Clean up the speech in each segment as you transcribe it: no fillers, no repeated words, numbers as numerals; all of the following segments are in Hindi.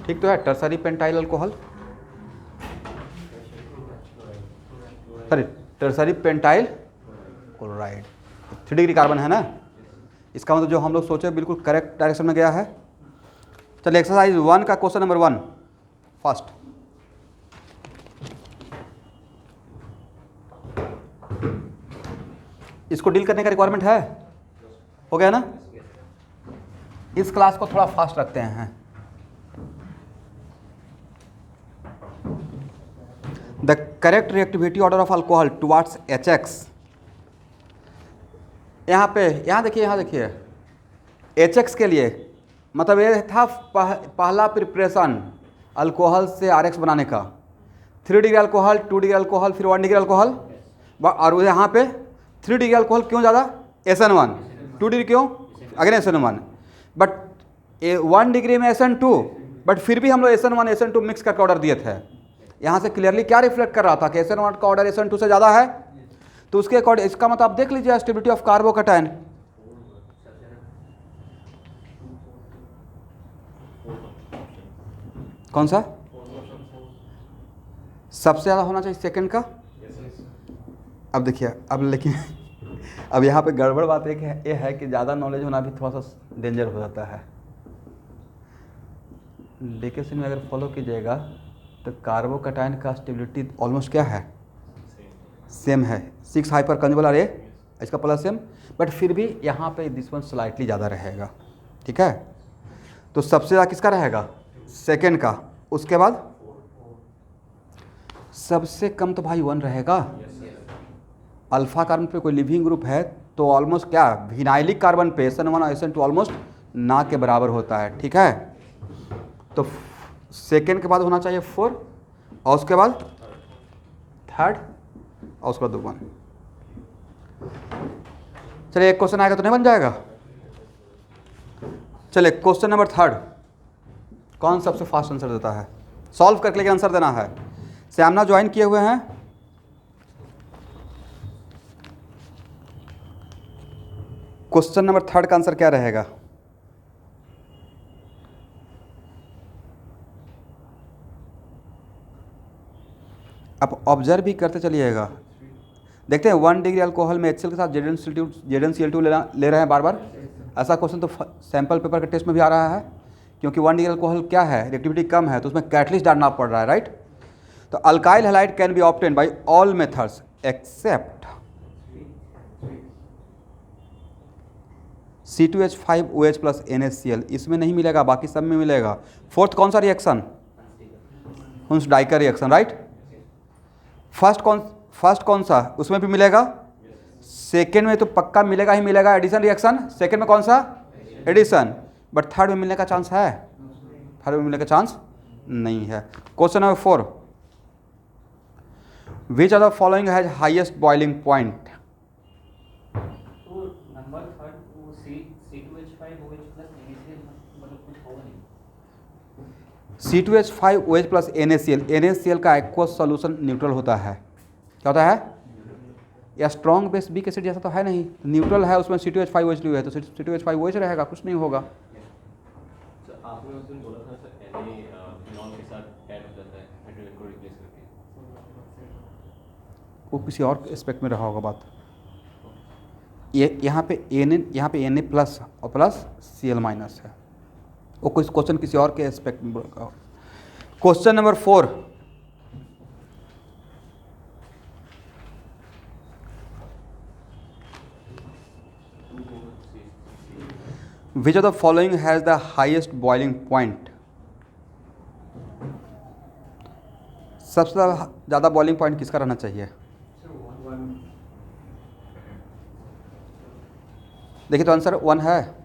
ठीक तो है, tertiary pentyl alcohol, sorry tertiary pentyl chloride, 3 degree carbon है ना। इसका मतलब जो हम लोग सोचे बिल्कुल करेक्ट डायरेक्शन में गया है। चलिए एक्सरसाइज 1 का क्वेश्चन नंबर 1 फर्स्ट। इसको डील करने का रिक्वायरमेंट है, हो गया ना। इस क्लास को थोड़ा फास्ट रखते हैं। The correct reactivity order of alcohol towards HX। यहाँ देखिए HX के लिए मतलब ये था पहला प्रिपरेशन अल्कोहल से RX बनाने का। 3 डिग्री अल्कोहल, 2 डिग्री अल्कोहल, फिर 1 डिग्री अल्कोहल। और यहाँ पे 3 डिग्री अल्कोहल क्यों ज़्यादा? SN1। 2 डिग्री क्यों? Again SN1। बट 1 डिग्री में SN2, बट फिर भी हम लोग SN1 SN2 मिक्स करके ऑर्डर दिए थे। यहाँ से क्लियरली क्या रिफ्लेक्ट कर रहा था कि SN1 का ऑर्डर SN2 से ज़्यादा है, तो उसके अकॉर्डिंग इसका मतलब आप देख लीजिए स्टेबिलिटी ऑफ कार्बोकैटायन। कौन सा सबसे ज़्यादा होना चाहिए? सेकंड का। अब देखिए, अब लेकिन अब यहाँ पे गड़बड़ बात एक है, ये है कि ज़्यादा नॉलेज होना भी थोड़ा सा डेंजर हो जाता है। डेकेसन में अगर फॉलो कीजिएगा तो कार्बोकैटायन का स्टेबिलिटी ऑलमोस्ट क्या है? सेम है। 6 हाइपर कंजुगल आर ए, इसका प्लस सेम, बट फिर भी यहाँ पे दिस वन स्लाइटली ज़्यादा रहेगा। ठीक है, तो सबसे ज़्यादा किसका रहेगा? सेकेंड का। उसके बाद सबसे कम तो भाई 1 रहेगा। अल्फा कार्बन पे कोई लिविंग ग्रुप है तो ऑलमोस्ट क्या विनाइलिक कार्बन पे SN1 और SN2 ऑलमोस्ट ना के बराबर होता है। ठीक है, तो सेकेंड के बाद होना चाहिए 4, और उसके बाद थर्ड, और उसके बाद 1। चलिए एक क्वेश्चन आएगा तो नहीं बन जाएगा। चलिए क्वेश्चन नंबर 3, कौन सबसे फास्ट आंसर देता है? सॉल्व करके लेके आंसर देना है। श्यामना ज्वाइन किए हुए हैं। क्वेश्चन नंबर 3 का आंसर क्या रहेगा? आप ऑब्जर्व भी करते चलिएगा। देखते हैं 1 डिग्री अल्कोहल में HCl के साथ ZnCl2 ले रहे हैं बार बार। ऐसा क्वेश्चन तो सैंपल पेपर के टेस्ट में भी आ रहा है, क्योंकि 1 डिग्री अल्कोहल क्या है, रिएक्टिविटी कम है, तो उसमें कैटलिस्ट डालना पड़ रहा है, राइट। तो alkyl halide can be obtain by all methods except C2H5OH plus NaCl। इसमें नहीं मिलेगा, बाकी सब में मिलेगा। फोर्थ कौन सा रिएक्शन? हुंस डाई का रिएक्शन, राइट। फर्स्ट कौन सा? उसमें भी मिलेगा। सेकेंड में तो पक्का मिलेगा ही मिलेगा, एडिशन रिएक्शन। सेकेंड में कौन सा? एडिशन। बट थर्ड में मिलने का चांस है? थर्ड में मिलने का चांस नहीं है। Question number 4, which are the following has highest boiling point? C2H5OH plus NaCl। NaCl का एक्वस सॉल्यूशन न्यूट्रल होता है। क्या होता है? या स्ट्रॉन्ग बेस बिक एसिड जैसा तो है नहीं, न्यूट्रल है, उसमें C2H5OH है तो C2H5OH रहेगा, कुछ नहीं होगा। आपने उस दिन बोला था सर फिनॉल के साथ ऐड हो जाता है हाइड्रोजन को रिप्लेस करके, वो किसी और एस्पेक्ट में रहा होगा बात। ये यहाँ पे Na प्लस और प्लस Cl माइनस है, वो कुछ क्वेश्चन किसी और के एस्पेक्ट में। Question number 4, which of the following has the highest boiling point? सबसे ज़्यादा बॉइलिंग पॉइंट किसका रहना चाहिए? देखिए तो आंसर 1 है।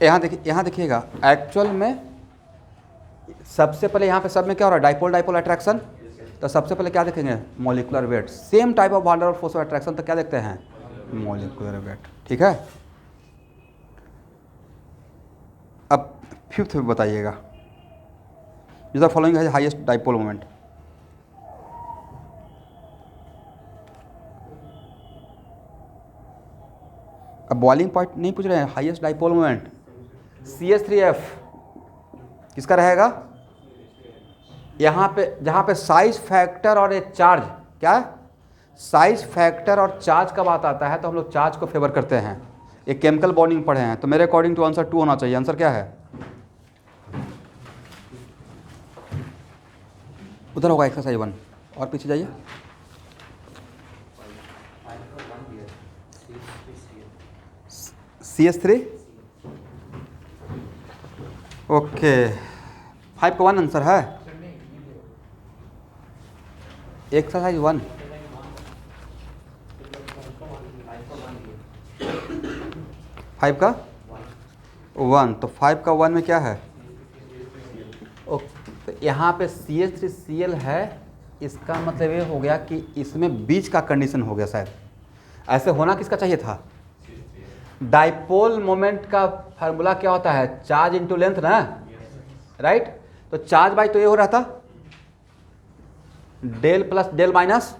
यहाँ देखिएगा, एक्चुअल में सबसे पहले यहाँ पे सब में क्या हो रहा है? Dipole dipole attraction. तो सबसे पहले क्या देखेंगे? Molecular weight. Same type of wander force of attraction तो क्या देखते हैं? Molecular weight. ठीक है, अब फिफ्थ में बताइएगा, विच द फॉलोइंग है हाईएस्ट डाइपोल मोमेंट? अब बॉइलिंग पॉइंट नहीं पूछ रहे हैं, हाईएस्ट डाइपोल मोमेंट CH3F किसका रहेगा? यहाँ पे जहाँ पे साइज फैक्टर और एक चार्ज, क्या साइज फैक्टर और चार्ज का बात आता है तो हम लोग चार्ज को फेवर करते हैं। एक केमिकल बॉन्डिंग पढ़े हैं, तो मेरे अकॉर्डिंग टू आंसर 2 होना चाहिए। आंसर क्या है? उधर होगा एक्सरसाइज 1, और पीछे जाइए। CH3 ओके, 5 का 1 आंसर है। एक्सरसाइज 1 5 का 1, तो 5 का 1 में क्या है? ओके, तो यहाँ पे CH3Cl है, इसका मतलब ये हो गया कि इसमें बीच का कंडीशन हो गया शायद। ऐसे होना किसका चाहिए था? डाइपोल मोमेंट का फार्मूला क्या होता है? चार्ज इनटू लेंथ ना, राइट? तो चार्ज बाई तो ये हो रहा था डेल प्लस डेल माइनस,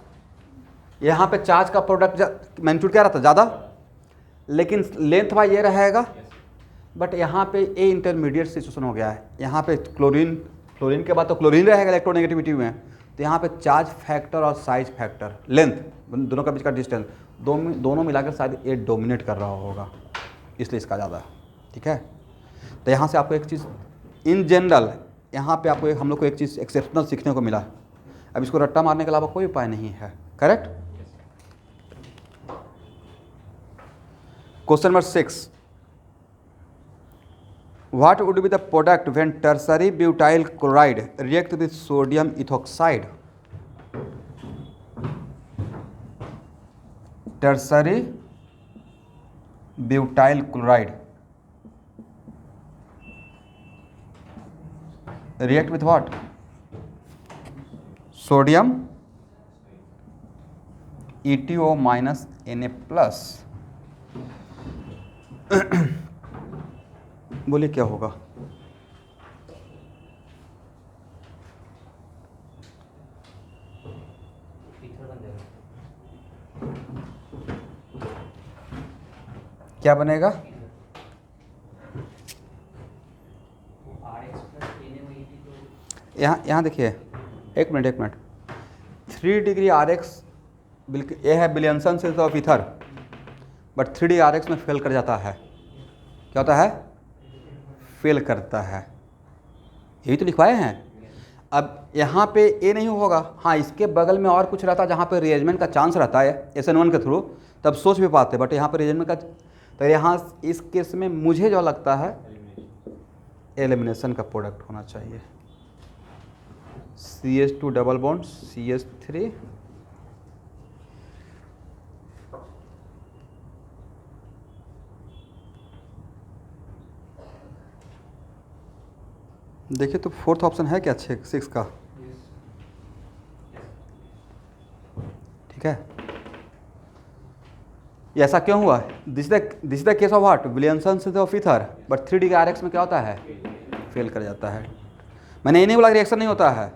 यहाँ पे चार्ज का प्रोडक्ट मैग्नीट्यूड क्या रहता? ज़्यादा, लेकिन लेंथ बाई ये रहेगा। बट यहाँ पे ए इंटरमीडिएट सिचुएशन हो गया है। यहाँ पे क्लोरीन के बाद तो क्लोरीन रहेगा इलेक्ट्रोनेगेटिविटी में, तो यहाँ पे चार्ज फैक्टर और साइज फैक्टर, लेंथ, दोनों का बीच का डिस्टेंस, दोनों मिलाकर शायद ए डोमिनेट कर रहा होगा, इसलिए इसका ज़्यादा है। ठीक है, तो यहाँ से आपको एक चीज़ इन जनरल, यहाँ पे आपको हम लोग को एक चीज़ एक्सेप्शनल सीखने को मिला। अब इसको रट्टा मारने के अलावा कोई उपाय नहीं है। Correct? Question number 6, What would be the product when tertiary butyl chloride react with sodium ethoxide? Tertiary butyl chloride react with what? Sodium ETO minus Na plus। बोलिए क्या होगा? क्या बनेगा? यहाँ देखिए, एक मिनट 3 डिग्री RX ये है बिलियनसन सेल्स of ether, but 3D RX में फेल कर जाता है। क्या होता है? फेल करता है। यही तो लिखवाए हैं। अब यहाँ पे ए नहीं होगा, हाँ इसके बगल में और कुछ रहता जहाँ पे रिएजमेंट का चांस रहता है SN1 के थ्रू, तब सोच भी पाते, बट यहाँ पे रिएजमेंट का, तो यहाँ इस केस में मुझे जो लगता है एलिमिनेशन का प्रोडक्ट होना चाहिए। CH2 डबल बॉन्ड CH3 देखिए, तो 4th ऑप्शन है क्या 6 का? ठीक है, ये ऐसा क्यों हुआ? This is the case of what? Williamson सेल्स of ether, but 3 degree RX में क्या होता है? फेल कर जाता है। मैंने ये नहीं बोला रिएक्शन नहीं होता है,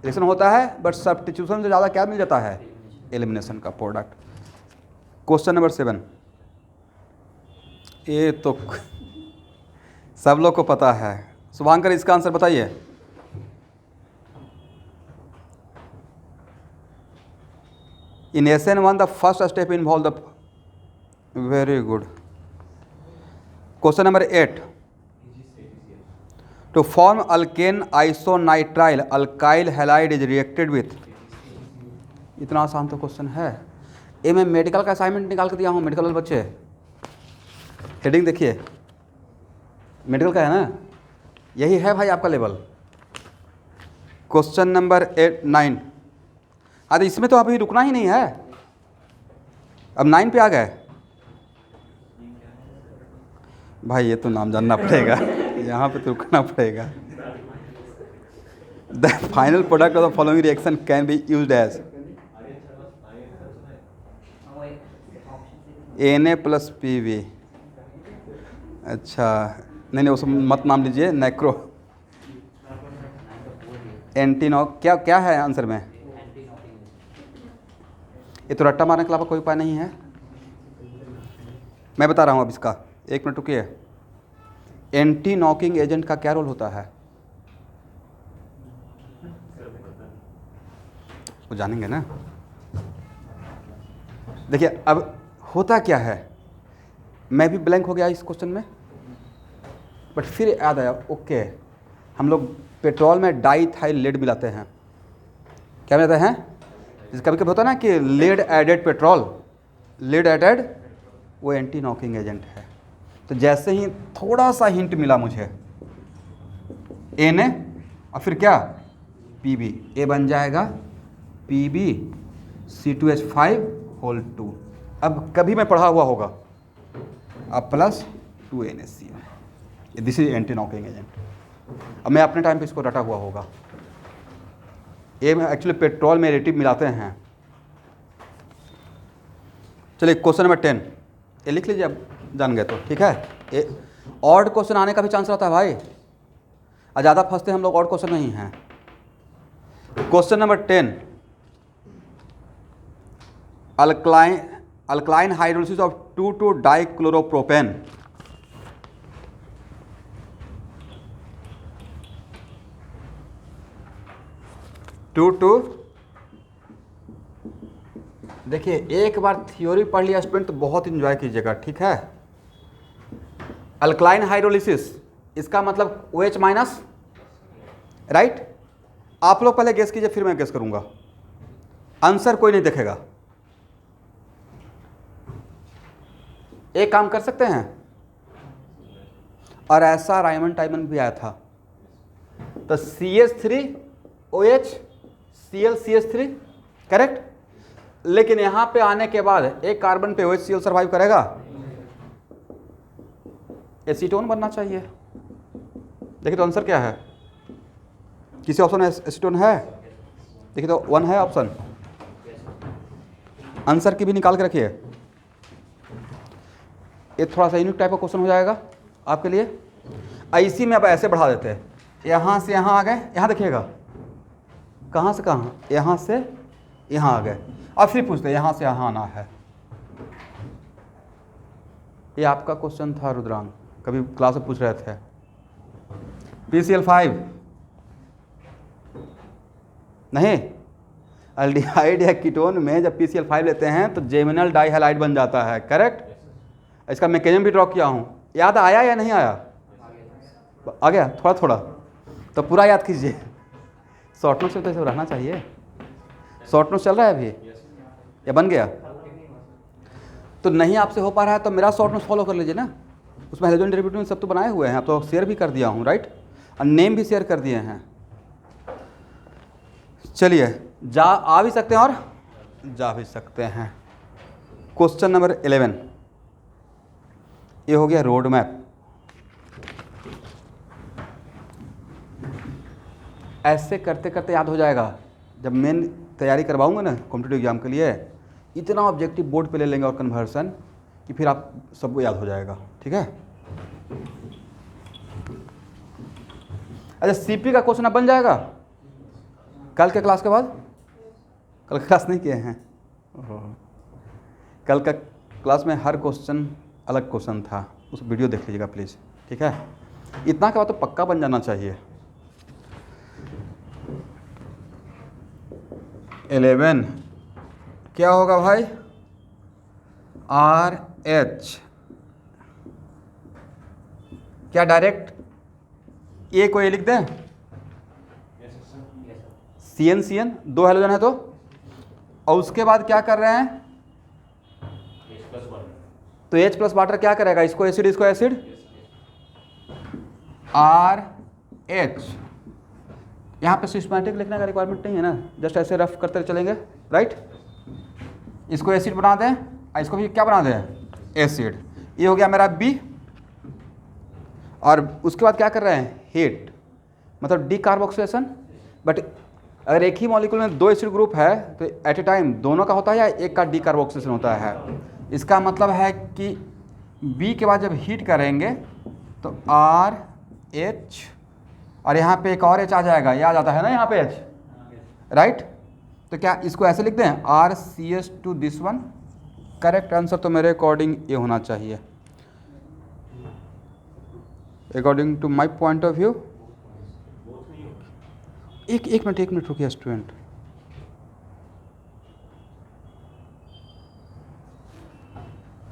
रिएक्शन होता है, बट सब्स्टिट्यूशन से ज़्यादा क्या मिल जाता है? एलिमिनेशन का प्रोडक्ट। क्वेश्चन नंबर 7, ये तो सब लोग को पता है। शुभांकर, इसका आंसर बताइए। In SN1 the first step involve the, very good. Question number 8, to form alkane isonitrile alkyl halide is reacted with. इतना आसान तो क्वेश्चन है। ये मैं मेडिकल का असाइनमेंट निकाल के दिया हूँ, मेडिकल वाले बच्चे। हेडिंग देखिए, मेडिकल का है ना, यही है भाई आपका लेवल। क्वेश्चन नंबर 9, अरे इसमें तो अभी रुकना ही नहीं है, अब 9 पे आ गए भाई। ये तो नाम जानना पड़ेगा, यहाँ पे तो रुकना पड़ेगा। The final product of the following reaction can be used as Na plus PV। अच्छा, नहीं उस मत नाम लीजिए, नैक्रो एंटीनो, क्या है आंसर में? ये तो रट्टा मारने के अलावा कोई उपाय नहीं है। मैं बता रहा हूँ अब इसका, 1 मिनट रुकिए। एंटी नॉकिंग एजेंट का क्या रोल होता है, वो जानेंगे ना। देखिए अब होता क्या है, मैं भी ब्लैंक हो गया इस क्वेश्चन में, बट फिर याद आया, ओके हम लोग पेट्रोल में डाईथाइल लेड मिलाते हैं। क्या मिलाते हैं, जैसे कभी कभी होता है ना कि lead added petrol, lead added, वो एंटी नॉकिंग एजेंट है। तो जैसे ही थोड़ा सा हिंट मिला मुझे Na और फिर क्या Pb, ए बन जाएगा PbC2H5 अब कभी मैं पढ़ा हुआ होगा, अब plus 2NaCl, this is anti knocking agent. अब मैं अपने टाइम पे इसको रटा हुआ होगा। ये में एक्चुअली पेट्रोल में एडिटिव मिलाते हैं। चलिए क्वेश्चन नंबर 10, ये लिख लीजिए, अब जान गए तो ठीक है। ये ऑड क्वेश्चन आने का भी चांस रहता है भाई, और ज़्यादा फंसते हम लोग, ऑड क्वेश्चन नहीं है। Question number 10, alkaline hydrolysis of 2,2-डाइक्लोरोप्रोपेन। देखिए एक बार थ्योरी पढ़ लिया स्टूडेंट तो बहुत इंजॉय कीजिएगा, ठीक है। अल्कलाइन हाइड्रोलिसिस, इसका मतलब OH माइनस, राइट। आप लोग पहले गेस कीजिए, फिर मैं गेस करूंगा। आंसर कोई नहीं देखेगा। एक काम कर सकते हैं, और ऐसा रायमंड टाइमन भी आया था, तो CH3OH Cl CH3, करेक्ट। लेकिन यहां पे आने के बाद एक कार्बन पे OHCl सर्वाइव करेगा, एसीटोन बनना चाहिए। देखिए तो आंसर क्या है, किसी ऑप्शन में एसीटोन है, देखिए तो 1 है ऑप्शन। आंसर की भी निकाल के रखिए। ये थोड़ा सा यूनिक टाइप का क्वेश्चन हो जाएगा आपके लिए। इसी में अब ऐसे बढ़ा देते हैं, यहाँ से यहाँ आ गए, यहाँ देखिएगा कहाँ से कहाँ, यहाँ से यहाँ आ गए, और फिर पूछते हैं यहाँ से यहाँ आना है। ये आपका क्वेश्चन था रुद्रांग, कभी क्लास में पूछ रहे थे। PCl5 नहीं, अल्डिहाइड या कीटोन में जब PCl5 लेते हैं तो जेमिनल डाइहैलाइड बन जाता है, करेक्ट। इसका मैकेनिज्म भी ड्रॉ किया हूँ, याद आया या नहीं आया, आ गया थोड़ा थोड़ा, तो पूरा याद कीजिए। शॉर्ट नोट से तो रहना चाहिए। शॉर्ट नोट चल रहा है अभी या बन गया, तो नहीं आपसे हो पा रहा है तो मेरा शॉर्ट नोट फॉलो कर लीजिए ना, उसमें हेलोजन डेरिवेटिव सब तो बनाए हुए हैं, आप तो शेयर भी कर दिया हूँ, राइट, और नेम भी शेयर कर दिए हैं। चलिए जा आ भी सकते हैं और जा भी सकते हैं। क्वेश्चन नंबर 11, ये हो गया रोड मैप। ऐसे करते करते याद हो जाएगा, जब मेन तैयारी करवाऊंगा ना कॉम्पिटिटिव एग्जाम के लिए, इतना ऑब्जेक्टिव बोर्ड पे ले लेंगे और कन्वर्सन कि फिर आप सबको याद हो जाएगा, ठीक है। अच्छा सीपी का क्वेश्चन अब बन जाएगा कल के क्लास के बाद, कल क्लास नहीं किए हैं, कल का क्लास में हर क्वेश्चन अलग क्वेश्चन था, उस वीडियो देख लीजिएगा प्लीज़, ठीक है। इतना के बाद तो पक्का बन जाना चाहिए। 11 क्या होगा भाई, RH, क्या डायरेक्ट ए को ए लिख दें, CN दो हेलोजन है तो, और उसके बाद क्या कर रहे हैं, तो H प्लस वाटर क्या करेगा, इसको एसिड इसको एसिड, RH। यहाँ पे सिस्टमैटिक लिखने का रिक्वायरमेंट नहीं है ना, जस्ट ऐसे रफ करते चलेंगे, राइट। इसको एसिड बना दें, इसको भी क्या बना दें, एसिड। ये हो गया मेरा B, और उसके बाद क्या कर रहे हैं, हीट, मतलब डीकार्बोक्सिलेशन। बट अगर एक ही मॉलिक्यूल में दो एसिड ग्रुप है तो एट ए टाइम दोनों का होता है या एक का डीकार्बोक्सिलेशन होता है। इसका मतलब है कि B के बाद जब हीट करेंगे तो RH, और यहाँ पे एक और H आ जाएगा, ये आ जाता है ना यहाँ पे H, राइट। तो क्या इसको ऐसे लिख दें, RCH2 this one, correct answer तो मेरे अकॉर्डिंग ये होना चाहिए, according to my point of view. एक मिनट रुकिए स्टूडेंट,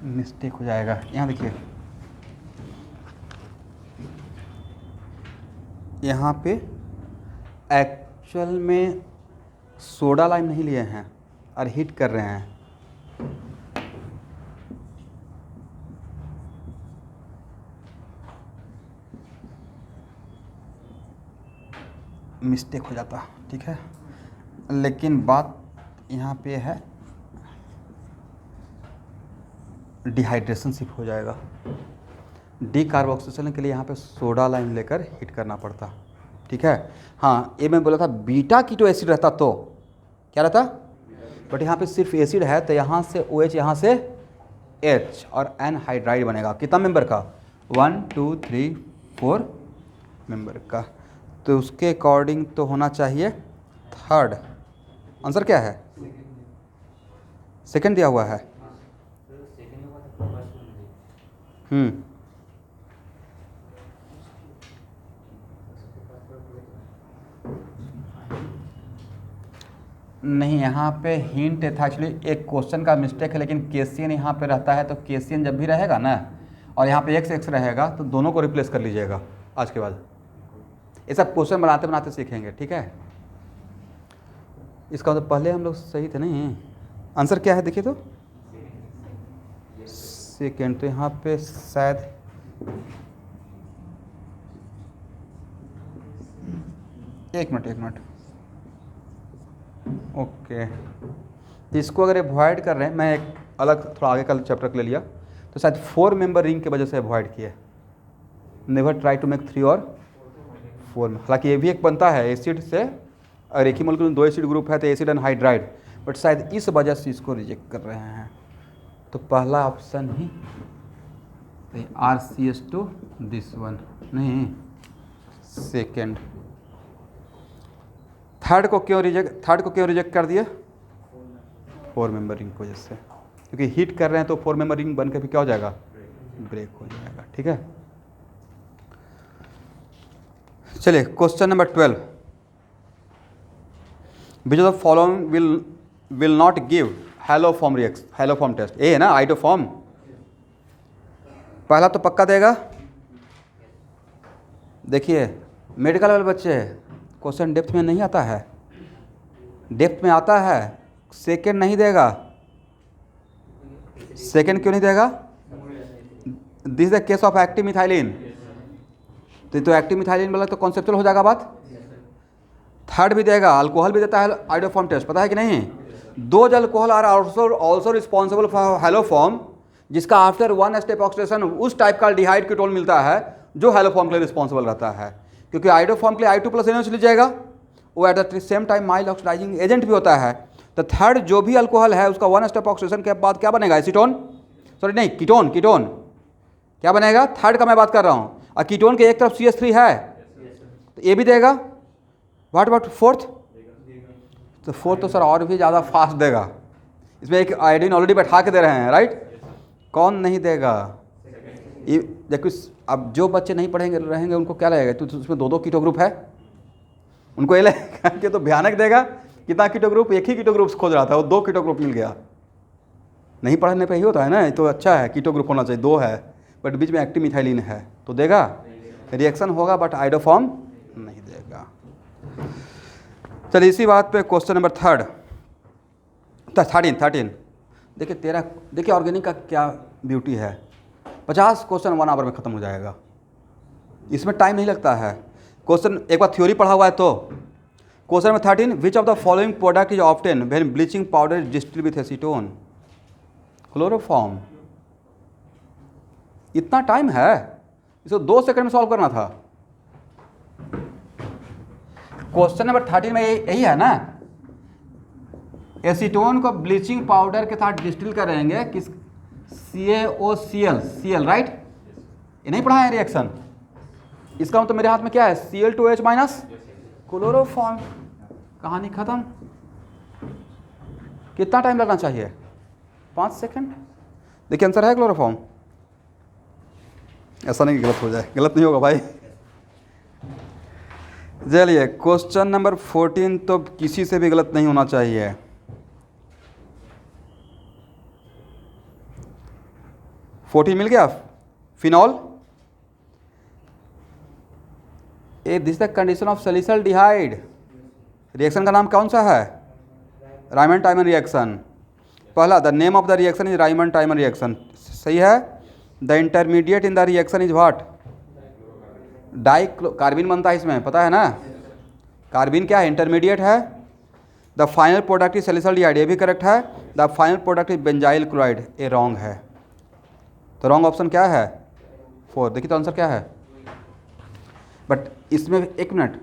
मिस्टेक हो जाएगा। यहाँ देखिए, यहाँ पे एक्चुअल में सोडा लाइम नहीं लिए हैं और हीट कर रहे हैं। मिस्टेक हो जाता, ठीक है, लेकिन बात यहाँ पे है डिहाइड्रेशन सिर्फ हो जाएगा। डीकार्बोक्सिलेशन के लिए यहाँ पे सोडा लाइम लेकर हीट करना पड़ता, ठीक है। हाँ, ये मैं बोला था बीटा कीटो एसिड रहता तो क्या रहता, बट यहाँ पे सिर्फ एसिड है तो यहाँ से OH, यहाँ से H और एनहाइड्राइड बनेगा। कितना मेंबर का, 1 2 3 4 मेंबर का, तो उसके अकॉर्डिंग तो होना चाहिए थर्ड। आंसर क्या है, सेकंड दिया हुआ है। नहीं, यहाँ पे हिंट था एक्चुअली, एक क्वेश्चन का मिस्टेक है, लेकिन केसियन यहाँ पे रहता है, तो केसियन जब भी रहेगा ना और यहाँ पे एक्स रहेगा तो दोनों को रिप्लेस कर लीजिएगा आज के बाद। ये सब क्वेश्चन बनाते बनाते सीखेंगे, ठीक है। इसका मतलब पहले हम लोग सही थे नहीं। आंसर क्या है देखिए तो, सेकेंड। तो यहाँ पे शायद एक मिनट ओके, तो इसको अगर अवॉइड कर रहे हैं, मैं एक अलग थोड़ा आगे का चैप्टर ले लिया, तो शायद 4 मेंबर रिंग की वजह से अवॉइड किए। नेवर ट्राई टू मेक 3 और 4 में, हालांकि ये भी एक बनता है एसिड से, और एक ही मोलेक्युल में 2 एसिड ग्रुप है तो एसिड एंड हाइड्राइड, बट शायद इस वजह से इसको रिजेक्ट कर रहे हैं। तो पहला option he RCH2 this one नहीं, सेकेंड। थर्ड को क्यों रिजेक्ट कर दिया, 4 मेंबर रिंग की वजह से, क्योंकि हीट कर रहे हैं तो 4 मेंबर रिंग बन के भी क्या हो जाएगा, ब्रेक हो जाएगा, ठीक है। चलिए question number 12, which of the following will not give haloform test. A है ना, आइडोफॉर्म, पहला तो पक्का देगा। देखिए मेडिकल वाले बच्चे, क्वेश्चन डेप्थ में नहीं आता है, डेप्थ में आता है, सेकेंड नहीं देगा। सेकेंड क्यों नहीं देगा, this the case of active methylene, तो एक्टिव मिथाइलिन बोला तो कॉन्सेप्चुअल हो जाएगा बात। थर्ड भी देगा, अल्कोहल भी देता है आइडोफॉर्म टेस्ट, पता है कि नहीं। 2 alcohol are also responsible for haloform, जिसका आफ्टर 1 स्टेप ऑक्सीडेशन उस टाइप का डिहाइड कीटोन मिलता है जो हैलोफॉर्म के लिए रिस्पॉन्सिबल रहता है, क्योंकि आइडोफॉर्म के लिए I2+ NH ले जाएगा, वो at the same time mild oxidising agent भी होता है। तो थर्ड जो भी अल्कोहल है उसका 1 स्टेप ऑक्सीडेशन के बाद क्या बनेगा, एसीटोन, सॉरी नहीं कीटोन क्या बनेगा, थर्ड का मैं बात कर रहा हूँ। और कीटोन के एक तरफ CH3 है तो ये भी देगा। व्हाट अबाउट फोर्थ, तो फोर्थ तो सर और भी ज़्यादा फास्ट देगा, इसमें एक आयोडीन ऑलरेडी बैठा के दे रहे हैं, राइट। कौन नहीं देगा, ये देखो, अब जो बच्चे नहीं पढ़ेंगे रहेंगे उनको क्या लगेगा, तो उसमें 2 कीटो ग्रुप है, उनको ये लगेगा कि तो भयानक देगा। कितना कीटो ग्रुप, एक ही कीटो ग्रुप खोज रहा था, वो 2 कीटो ग्रुप मिल गया। नहीं पढ़ने पे ही होता है ना, तो अच्छा है, कीटो ग्रुप होना चाहिए, 2 है, बट बीच में एक्टिव मिथाइलिन है तो देगा, रिएक्शन होगा, बट आइडोफॉर्म नहीं देगा। चलिए इसी बात पे क्वेश्चन नंबर 13। देखिए ऑर्गेनिक का क्या ब्यूटी है, 50 क्वेश्चन 1 आवर में ख़त्म हो जाएगा, इसमें टाइम नहीं लगता है। क्वेश्चन एक बार थ्योरी पढ़ा हुआ है तो question number 13, which of the following product is obtain when bleaching powder is distilled with acetone, chloroform. इतना टाइम है, इसको 2 सेकंड में सॉल्व करना था। क्वेश्चन नंबर 13 में यही है ना, एसीटोन को ब्लीचिंग पाउडर के साथ डिस्टिल करेंगे, किस CaOCl, राइट। ये नहीं पढ़ा है रिएक्शन, इसका मतलब मेरे हाथ में क्या है, Cl2H- क्लोरोफॉर्म, कहानी खत्म। कितना टाइम लगना चाहिए, 5 सेकंड। देखिए आंसर है क्लोरोफॉर्म। ऐसा नहीं कि गलत हो जाए, गलत नहीं होगा भाई। चलिए क्वेश्चन नंबर 14 तो किसी से भी गलत नहीं होना चाहिए। मिल गया। Phenol, a this the condition of salicylaldehyde. Reaction का नाम कौन सा है? Reimer Tiemann reaction. पहला, the name of the reaction is Reimer Tiemann reaction, सही है। The intermediate in the reaction is what? Carbene बनता है इसमें, पता है ना। कार्बिन क्या है? इंटरमीडिएट है। द फाइनल प्रोडक्ट इज सैलिसल्डिहाइड, ये भी करेक्ट है। The final product is benzyl chloride, ये रॉन्ग है। तो रॉन्ग ऑप्शन क्या है? 4। देखिए तो आंसर क्या है। बट इसमें एक मिनट,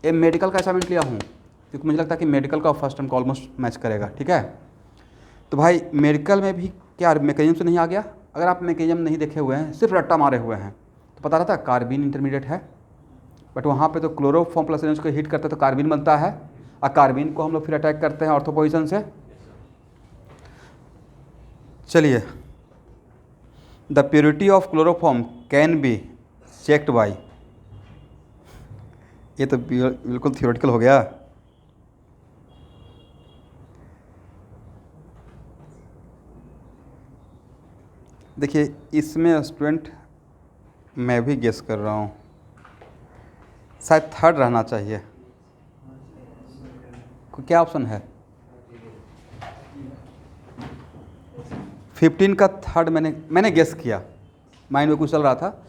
ये मेडिकल का असाइनमेंट लिया हूँ क्योंकि मुझे लगता है कि मेडिकल का फर्स्ट टाइम का ऑलमोस्ट मैच करेगा, ठीक है। तो भाई मेडिकल में भी क्या मैकेनिज्म से नहीं आ गया? अगर आप मैकेनिज्म नहीं देखे हुए हैं, सिर्फ रट्टा मारे हुए हैं, तो पता रहता कार्बिन इंटरमीडिएट है। बट वहाँ पे तो क्लोरोफॉर्म प्लस एन को हीट करते तो कार्बिन बनता है, और कार्बिन को हम लोग फिर अटैक करते हैं ऑर्थो पोजीशन से। चलिए, the purity of chloroform can be checked by, ये तो बिल्कुल थियोरेटिकल हो गया। देखिए इसमें स्टूडेंट मैं भी गेस कर रहा हूँ, शायद 3rd रहना चाहिए। क्या ऑप्शन है? 15 का 3rd मैंने गेस किया, माइंड में कुछ चल रहा था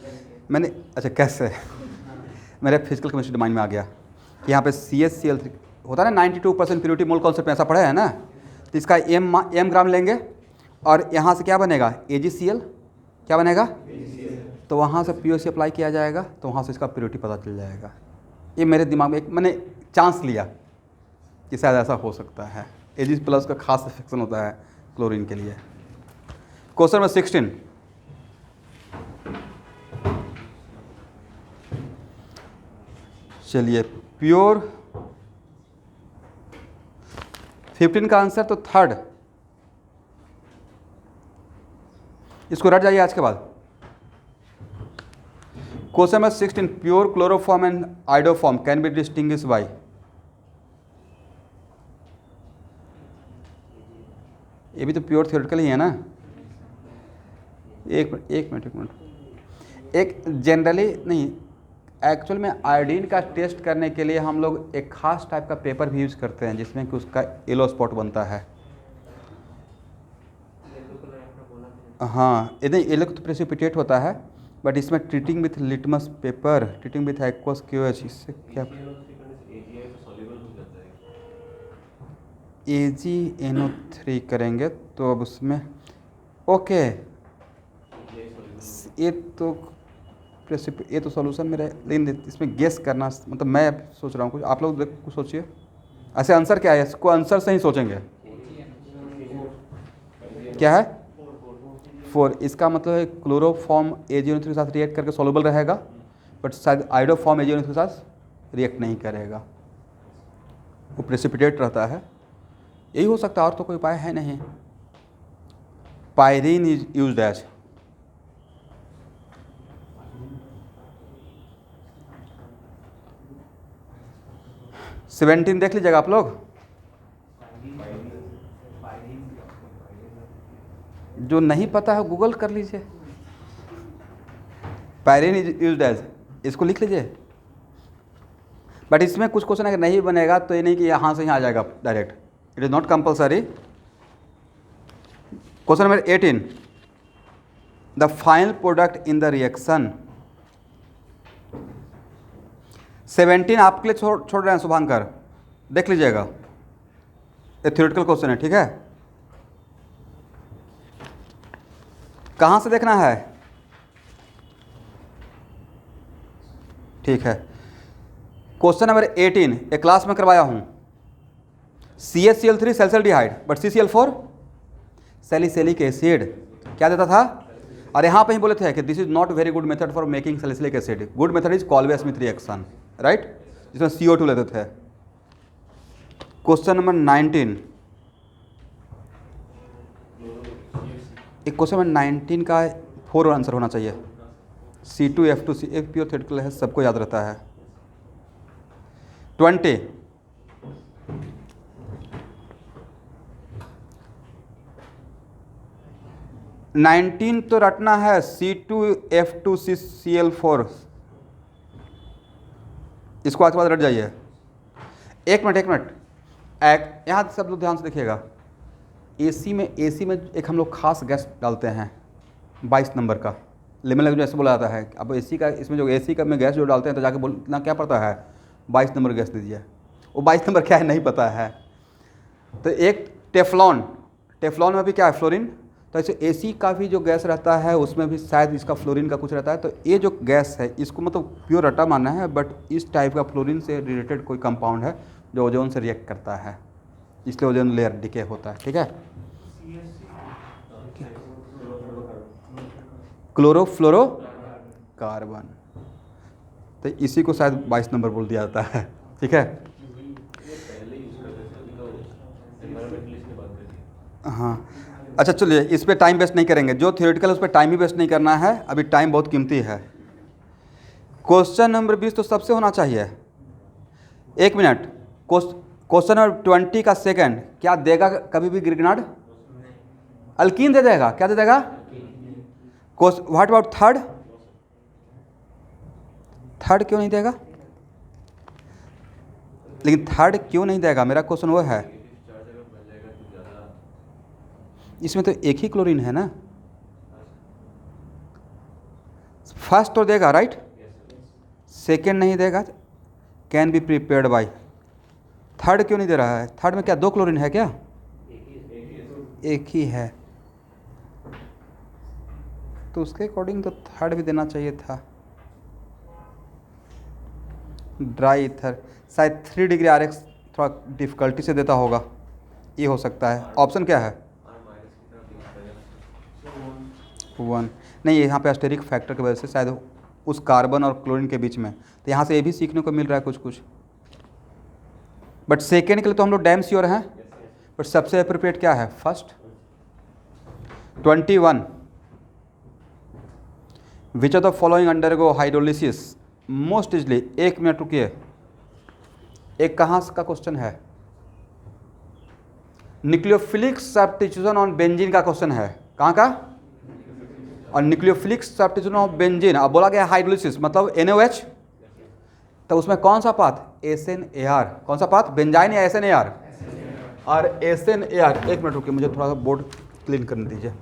मैंने। अच्छा कैसे? मेरे फिजिकल केमिस्ट्री माइंड में आ गया कि यहाँ पे CH-Cl3 होता है ना, 92% प्योरिटी मोल कॉन्सेप्ट में ऐसा पढ़ा है ना। तो इसका m ग्राम लेंगे और यहाँ से क्या बनेगा? AgCl, क्या बनेगा? तो वहाँ से POC अप्लाई किया जाएगा, तो वहाँ से इसका प्योरिटी पता चल जाएगा। ये मेरे दिमाग में एक मैंने चांस लिया कि शायद ऐसा हो सकता है। Ag+ का खास इफेक्शन होता है क्लोरीन के लिए। क्वेश्चन नंबर 16, चलिए प्योर 15 का आंसर तो 3rd, इसको रट जाइए आज के बाद। Question number 16, pure chloroform and iodoform can be distinguished by. ये भी तो प्योर थियोरेटिकल ही है ना। एक मिनट, एक जनरली नहीं, एक्चुअल में आयोडीन का टेस्ट करने के लिए हम लोग एक खास टाइप का पेपर भी यूज़ करते हैं जिसमें कि उसका येलो स्पॉट बनता है। हाँ, इधर येलो तो प्रेसिपिटेट होता है, बट इसमें treating with litmus paper, treating with aqueous QH, इससे क्या AgNO3 करेंगे तो अब उसमें ओके, ये तो सॉल्यूशन मेरा, लेकिन इसमें गेस करना, मतलब मैं सोच रहा हूँ कुछ, आप लोग कुछ सोचिए। ऐसे आंसर क्या है? इसको आंसर से ही सोचेंगे। क्या है? 4। इसका मतलब है क्लोरोफॉर्म AgNO3 के साथ रिएक्ट करके सॉल्युबल रहेगा, बट शायद आइडोफॉर्म AgNO3 के साथ रिएक्ट नहीं करेगा, वो प्रेसिपिटेट रहता है। यही हो सकता है, और तो कोई उपाय है नहीं। Pyrene is used as, seventeen देख लीजिएगा आप लोग। जो नहीं पता है गूगल कर लीजिए। पायरीन इज यूज्ड एज, इसको लिख लीजिए। बट इसमें कुछ क्वेश्चन अगर नहीं बनेगा तो ये नहीं कि यहाँ से ही आ जाएगा direct, it is not compulsory. Question number 18, the final product in the reaction. 17 आपके लिए छोड़ रहे हैं शुभांकर, देख लीजिएगा, ये थ्योरेटिकल क्वेश्चन है, ठीक है। कहाँ से देखना है? ठीक है। क्वेश्चन नंबर 18 एक क्लास में करवाया हूँ। CH-Cl3 सैलिसल्डिहाइड, but CCl4 salicylic acid क्या देता था? और यहाँ पे ही बोले थे कि this is not very good method for making salicylic acid, good method is Kolbe Schmitt reaction, right, जिसमें CO2 लेते थे। क्वेश्चन नंबर 19, एक क्वेश्चन में 19 का 4 आंसर होना चाहिए। C2F2C एक प्योर थ्योरेटिकल है, सबको याद रहता है। 20 19 तो रटना है C2F2CCl4, इसको आज के बाद रट जाइए। एक मिनट यहाँ सब लोग ध्यान से देखिएगा। एसी में एक हम लोग खास गैस डालते हैं 22 नंबर का, लेमन लैंग्वेज ऐसे बोला जाता है। अब एसी का इसमें जो एसी का में गैस जो डालते हैं तो जाके बोलना क्या पड़ता है, 22 नंबर गैस दीजिए। वो 22 नंबर क्या है नहीं पता है। तो एक टेफ्लॉन में भी क्या है, फ्लोरीन। तो ऐसे एसी का भी जो गैस रहता है उसमें भी शायद इसका फ्लोरीन का कुछ रहता है। तो ये जो गैस है इसको मतलब प्योर रटा मानना है, बट इस टाइप का फ्लोरीन से रिलेटेड कोई कंपाउंड है जो ओजोन से रिएक्ट करता है, इसलिए ओजोन लेयर डिके होता है। ठीक है, क्लोरोफ्लोरोकार्बन, तो इसी को शायद 22 नंबर बोल दिया जाता है। ठीक है, हाँ अच्छा चलिए, इस पे टाइम वेस्ट नहीं करेंगे। जो थ्योरेटिकल उस पर टाइम ही वेस्ट नहीं करना है, अभी टाइम बहुत कीमती है। क्वेश्चन नंबर 20 तो सबसे होना चाहिए। 1 मिनट, क्वेश्चन नंबर 20 का सेकंड क्या देगा कभी भी ग्रिग्नार्ड? अल्कीन दे देगा। क्या दे देगा? व्हाट अबाउट थर्ड क्यों नहीं देगा? लेकिन थर्ड क्यों नहीं देगा, मेरा क्वेश्चन वो है। इसमें तो एक ही क्लोरीन है ना। फर्स्ट तो देगा राइट, सेकेंड नहीं देगा, can be prepared by. Third क्यों नहीं दे रहा है? थर्ड में क्या 2 क्लोरीन है क्या? एक ही है, तो उसके अकॉर्डिंग तो थर्ड भी देना चाहिए था। ड्राई ईथर शायद 3 डिग्री RX थोड़ा डिफ़िकल्टी से देता होगा, ये हो सकता है। ऑप्शन क्या है? 1 नहीं, यहाँ पे एस्टेरिक फैक्टर की वजह से शायद उस कार्बन और क्लोरीन के बीच में, तो यहाँ से ये भी सीखने को मिल रहा है कुछ। बट सेकेंड के लिए तो हम लोग डैम श्योर हैं, बट सबसे अप्रोप्रिएट क्या है? First. 21 which of the following undergo hydrolysis most easily. 1 minute रुकिए, एक कहाँ का क्वेश्चन है? न्यूक्लियोफिलिक सब्स्टिट्यूशन ऑन बेंजीन का क्वेश्चन है। कहाँ का? और न्यूक्लियोफिलिक सब्स्टिट्यूशन ऑफ बेंजीन, अब बोला गया हाइड्रोलिसिस मतलब NaOH, तो उसमें कौन सा पाथ? SNAR। कौन सा पाथ? बेंजाइन या SNAR? और SNAR। 1 मिनट रुकिए, मुझे थोड़ा सा बोर्ड क्लीन करने दीजिए।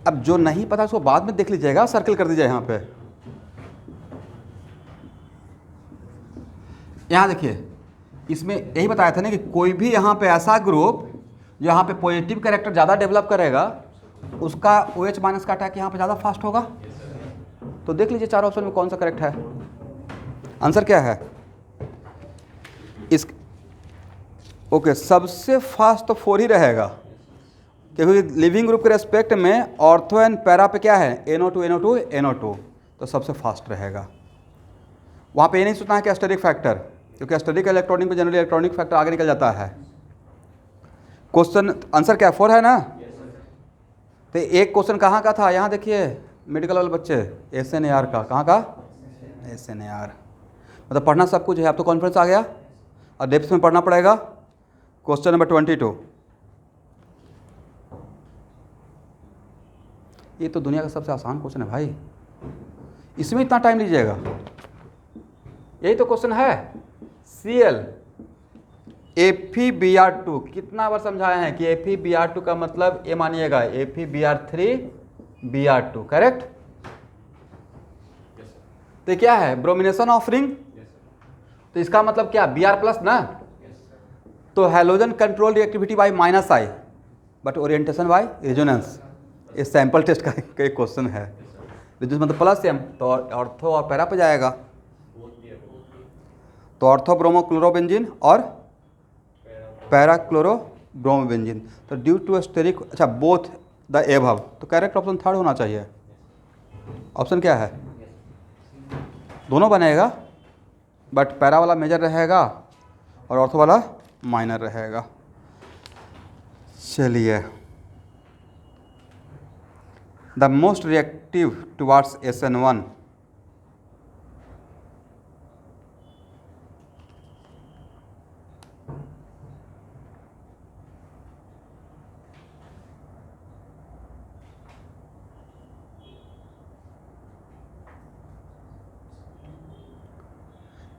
अब जो नहीं पता उसको बाद में देख लीजिएगा, सर्कल कर दीजिए यहाँ पे। यहाँ देखिए, इसमें यही बताया था ना कि कोई भी यहाँ पे ऐसा ग्रुप जो यहाँ पे पॉजिटिव कैरेक्टर ज़्यादा डेवलप करेगा उसका OH माइनस का अटैक यहाँ पे ज़्यादा फास्ट होगा। तो देख लीजिए 4 ऑप्शन में कौन सा करेक्ट है। आंसर क्या है इस? ओके, सबसे फास्ट तो 4 ही रहेगा, क्योंकि लिविंग ग्रुप के रेस्पेक्ट में ऑर्थो एंड पैरा पे क्या है? NO2 तो सबसे फास्ट रहेगा। वहाँ पे ये नहीं सोचना है कि एस्टेरिक फैक्टर, क्योंकि एस्टेरिक इलेक्ट्रॉनिक में जनरली इलेक्ट्रॉनिक फैक्टर आगे निकल जाता है। क्वेश्चन आंसर क्या 4 है ना? तो एक क्वेश्चन कहाँ का था? यहाँ देखिए मेडिकल वाले बच्चे, SNAR का। कहाँ का? SNAR। मतलब पढ़ना सब कुछ है, अब तो कॉन्फिडेंस आ गया और डेप्थ में पढ़ना पड़ेगा। क्वेश्चन नंबर 22, ये तो दुनिया का सबसे आसान क्वेश्चन है भाई, इसमें इतना टाइम लीजिएगा? यही तो क्वेश्चन है। Cl FeBr2 कितना बार समझाए हैं कि FeBr2 का मतलब ये मानिएगा FeBr3Br2, करेक्ट? तो क्या है? Bromination of ring. तो इसका मतलब क्या? Br+ ना। तो halogen control reactivity by -I but orientation by resonance. ये सैंपल टेस्ट का एक क्वेश्चन है। रेजोनेंस मतलब +M, तो ऑर्थो और पैरा पे जाएगा। तो ऑर्थो ब्रोमो क्लोरोबेंजीन और पैरा क्लोरो ब्रोमोबेंजीन। तो ड्यू टू एस्टेरिक, अच्छा बोथ द एबव, तो करेक्ट ऑप्शन थर्ड होना चाहिए। ऑप्शन क्या है? दोनों बनेगा, बट पैरा वाला मेजर रहेगा और ऑर्थो वाला माइनर रहेगा। चलिए, the most reactive towards SN1,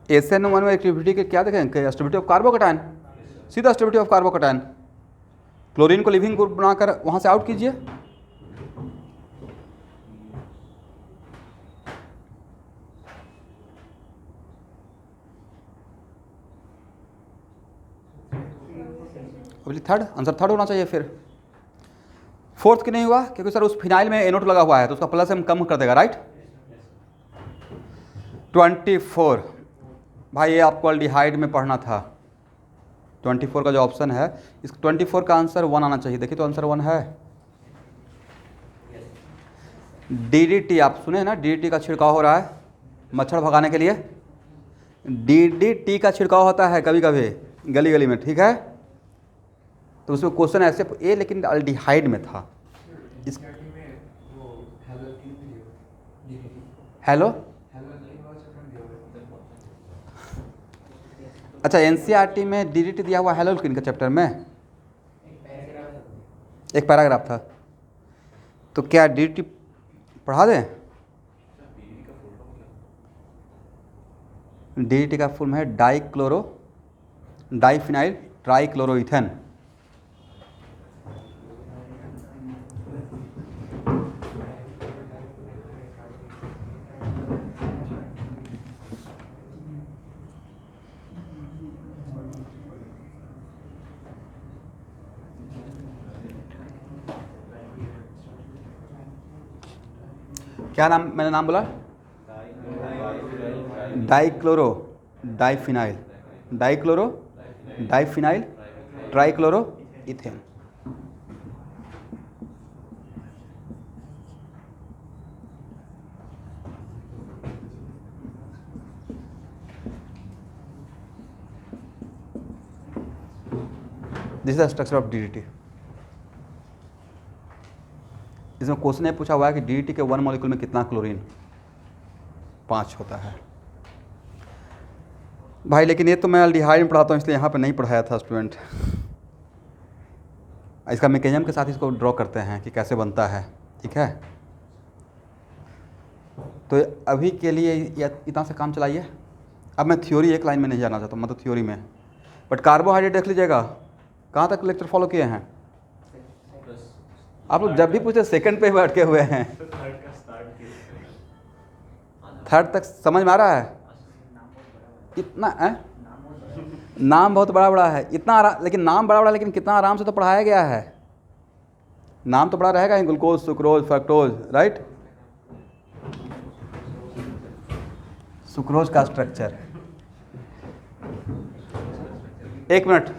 SN1 में एक्टिविटी के क्या देखें? स्टेबिलिटी ऑफ कार्बोकैटायन, सीधा स्टेबिलिटी ऑफ कार्बोकैटायन। क्लोरीन को लिविंग ग्रुप बनाकर वहाँ से आउट कीजिए। थर्ड आंसर थर्ड होना चाहिए। फिर फोर्थ की नहीं हुआ क्योंकि सर उस फिनाइल में NO2 लगा हुआ है तो उसका प्लस हम कम कर देगा, राइट। 24 भाई ये आपको अल्डिहाइड में पढ़ना था। 24 का जो ऑप्शन है, इस 24 का आंसर 1 आना चाहिए। देखिए तो आंसर 1 है। DDT आप सुने ना, DDT का छिड़काव हो रहा है मच्छर भगाने के लिए। DDT का छिड़काव होता है कभी कभी गली गली में, ठीक है। तो उसमें क्वेश्चन ऐसे ए, लेकिन अल्डिहाइड में था। इस हेलो अच्छा, NCERT में DDT दिया हुआ हेलोल्किन के चैप्टर में एक पैराग्राफ था। तो क्या DDT पढ़ा दें? DDT का फुल है डाइफिनाइल ट्राइक्लोरोइथेन। क्या नाम मैंने नाम बोला? Diphenyl trichloroethane. This is the structure of DDT। इसमें क्वेश्चन ये पूछा हुआ है कि DDT के 1 मॉलिक्यूल में कितना क्लोरीन? 5 होता है भाई। लेकिन ये तो मैं अल्डिहाइड में पढ़ाता हूँ इसलिए यहाँ पे नहीं पढ़ाया था स्टूडेंट। इसका मैकेनिज्म के साथ इसको ड्रॉ करते हैं कि कैसे बनता है, ठीक है। तो अभी के लिए इतना से काम चलाइए। अब मैं थ्योरी एक लाइन में नहीं जाना चाहता हूँ, मतलब थ्योरी में, बट कार्बोहाइड्रेट देख लीजिएगा। कहाँ तक लेक्चर फॉलो किए हैं आप लोग? जब भी पूछे सेकंड पे बैठ के हुए हैं। थर्ड तक समझ में आ रहा है? इतना है नाम बहुत बड़ा बड़ा है, इतना लेकिन नाम बड़ा बड़ा, लेकिन कितना आराम से तो पढ़ाया गया है। नाम तो बड़ा रहेगा ही, glucose, sucrose, fructose, right. Sucrose का स्ट्रक्चर, एक मिनट,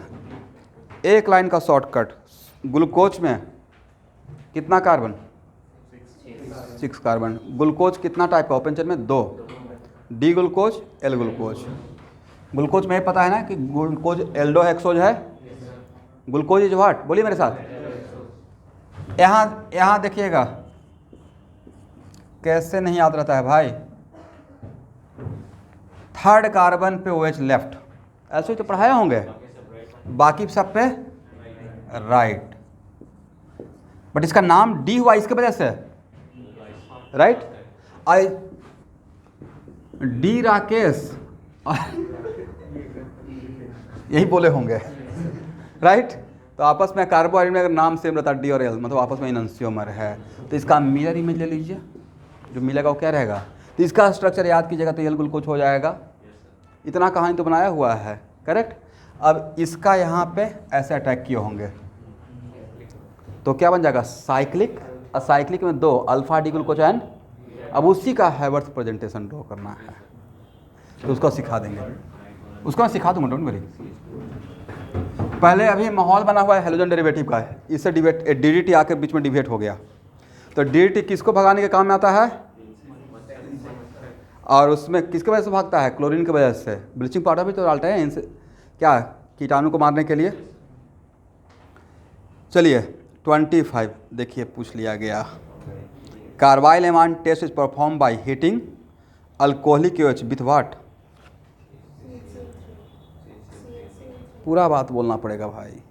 एक लाइन का शॉर्टकट। ग्लूकोज में कितना कार्बन? 6 कार्बन। ग्लूकोज कितना टाइप का? ओपन चेन में 2, D glucose, L glucose. Glucose में पता है ना कि ग्लूकोज एल्डोहेक्सोज है। Glucose is what? बोलिए मेरे साथ। यहाँ देखिएगा कैसे नहीं याद रहता है भाई। 3rd कार्बन पे OH लेफ्ट, ऐसे ही तो पढ़ाए होंगे। बाकी सब पे राइट, बट इसका नाम डी हुआ इसके वजह से, राइट। आई डी राकेश यही बोले होंगे, राइट। तो आपस में कार्बोहाइड्रेट में अगर नाम सेम रहता डी और एल, मतलब आपस में इनन्सियोमर है, तो इसका मिरर इमेज ले लीजिए। जो मिलेगा वो क्या रहेगा? तो इसका स्ट्रक्चर याद कीजिएगा तो एल ग्लूकोज हो जाएगा। इतना कहानी तो बनाया हुआ है, करेक्ट। अब इसका यहाँ पे ऐसे अटैक किए होंगे तो क्या बन जाएगा? साइक्लिक। असाइक्लिक में 2 अल्फा डी ग्लूकोचाइन। अब उसी का हैवर्थ प्रेजेंटेशन ड्रॉ करना है, तो उसको सिखा देंगे। उसको मैं सिखा दूंगा, डोंट वरी। पहले अभी माहौल बना हुआ है हेलोजन डेरिवेटिव का, इससे डिवेट DDT आके बीच में डिवेट हो गया। तो DDT किसको भगाने के काम में आता है, और उसमें किसके वजह से भागता है, क्लोरीन की वजह से। ब्लीचिंग पाउडर भी तो डालते हैं इनसे क्या, कीटाणु को मारने के लिए। चलिए 25 देखिए पूछ लिया गया। Carbylamine test is perform by heating alcoholic OH with what. पूरा बात बोलना पड़ेगा भाई,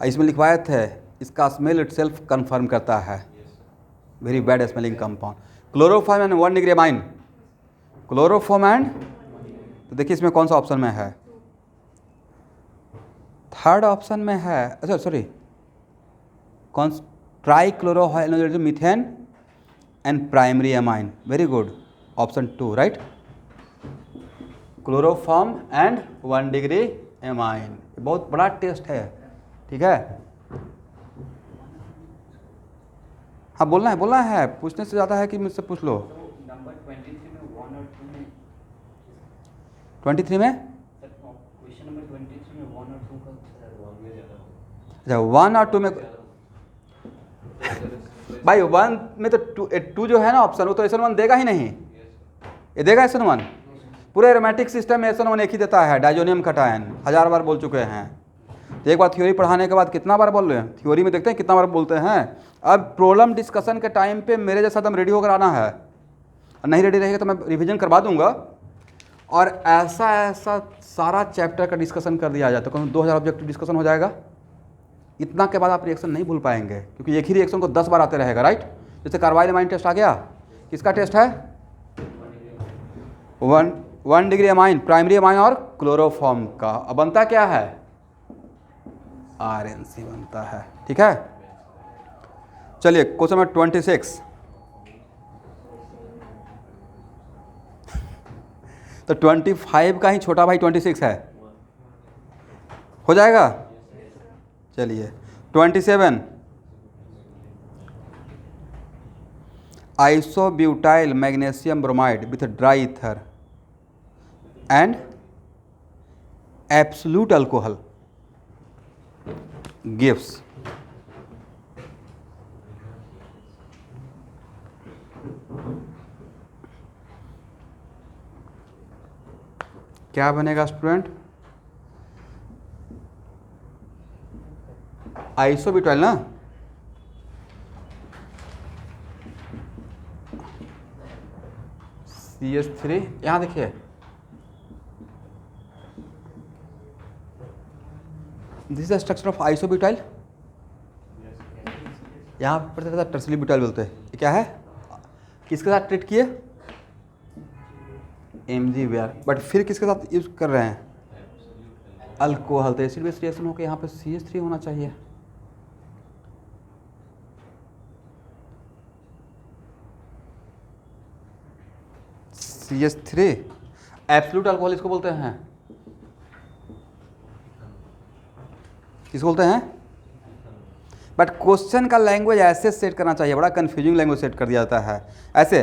इसमें लिखवाए थे, इसका स्मेल इटसेल्फ कंफर्म करता है, very bad smelling compound. Chloroform and 1 degree amine, chloroform and, तो देखिए इसमें कौन सा ऑप्शन में है, थर्ड ऑप्शन में है, अच्छा सॉरी, कौन, tri chlorohydrogen methane and primary amine, very good, option 2 right, chloroform and 1 degree amine. बहुत बड़ा टेस्ट है, ठीक है। हाँ बोलना है, पूछने से ज़्यादा है कि मुझसे पूछ लो। नंबर 23 में 1 और 2 में, 23 में, क्वेश्चन नंबर 23 में 1 और 2 का अच्छा 1 और 2 में, भाई 1 में तो 2 जो है ना ऑप्शन, वो तो SN1 देगा ही नहीं, ये देगा SN1, पूरे एरोमेटिक सिस्टम में SN1 एक ही देता है, डाइजोनियम कटायन, 1000 बार बोल चुके हैं। तो एक बार थ्योरी पढ़ाने के बाद कितना बार बोल रहे हैं, थ्योरी में देखते हैं कितना बार बोलते हैं। अब प्रॉब्लम डिस्कशन के टाइम पे मेरे जैसा एकदम रेडी होकर आना है, और नहीं रेडी रहेगा तो मैं रिवीजन करवा दूंगा, और ऐसा सारा चैप्टर का डिस्कशन कर दिया जाए तो कम 2000 ऑब्जेक्टिव डिस्कशन हो जाएगा। इतना के बाद आप रिएक्शन नहीं भूल पाएंगे, क्योंकि एक ही रिएक्शन को 10 बार आते रहेगा, राइट। जैसे कार्बाइल अमाइन टेस्ट आ गया, किसका टेस्ट है, 1 डिग्री अमाइन, प्राइमरी अमाइन और क्लोरोफॉर्म का। अब बनता क्या है, RNC बनता है, ठीक है। चलिए क्वेश्चन नंबर 26, तो 25 का ही छोटा भाई 26 है, हो जाएगा। चलिए 27, isobutyl magnesium bromide with dry ether and absolute alcohol gives, क्या बनेगा स्टूडेंट, आइसोब्यूटाइल ना, CH3, यहाँ देखिए this is structure of isobutyl, यहाँ पर टर्सरी ब्यूटाइल बोलते हैं। ये क्या है, किसके साथ ट्रीट किए, MgBr, बट फिर किसके साथ यूज कर रहे हैं, अल्कोहल, तो एसिड बेस रिएक्शन होकर यहाँ पे CH3 होना चाहिए। CH3 एब्सोल्यूट अल्कोहल इसको बोलते हैं, किसको बोलते हैं, बट क्वेश्चन का लैंग्वेज ऐसे सेट करना चाहिए, बड़ा कंफ्यूजिंग लैंग्वेज सेट कर दिया जाता है ऐसे।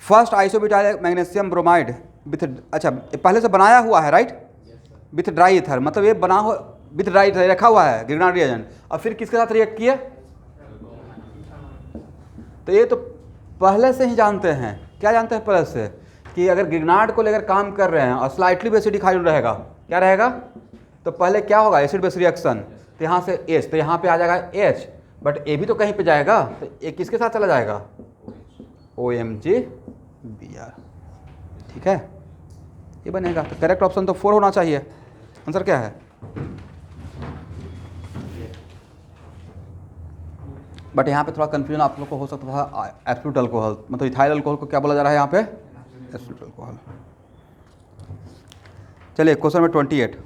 First isobutyl magnesium bromide with, अच्छा पहले से बनाया हुआ है राइट, विथ ड्राई ईथर, मतलब ये बना हो विथ ड्राई ईथर रखा हुआ है ग्रिग्नार्ड रिएजेंट, और फिर किसके साथ रिएक्ट किए, तो ये तो पहले से ही जानते हैं, क्या जानते हैं पहले से, कि अगर ग्रिग्नार्ड को लेकर काम कर रहे हैं और स्लाइटली बेसिडिक हाइड्रोजन रहेगा, क्या रहेगा, तो पहले क्या होगा, एसिड बेस रिएक्शन, तो यहाँ से H, तो यहाँ पे आ जाएगा H, बट ए भी तो कहीं पे जाएगा, तो ये किसके साथ चला जाएगा, OMgBr, ठीक है, ये बनेगा। तो करेक्ट ऑप्शन तो 4 होना चाहिए, आंसर क्या है, बट यहाँ पे थोड़ा कंफ्यूजन आप लोग को हो सकता था, एब्सोल्यूट अल्कोहल, मतलब इथाइल अल्कोहल को क्या बोला जा रहा है यहाँ पे, एब्सोल्यूट अल्कोहल। चलिए question number 28,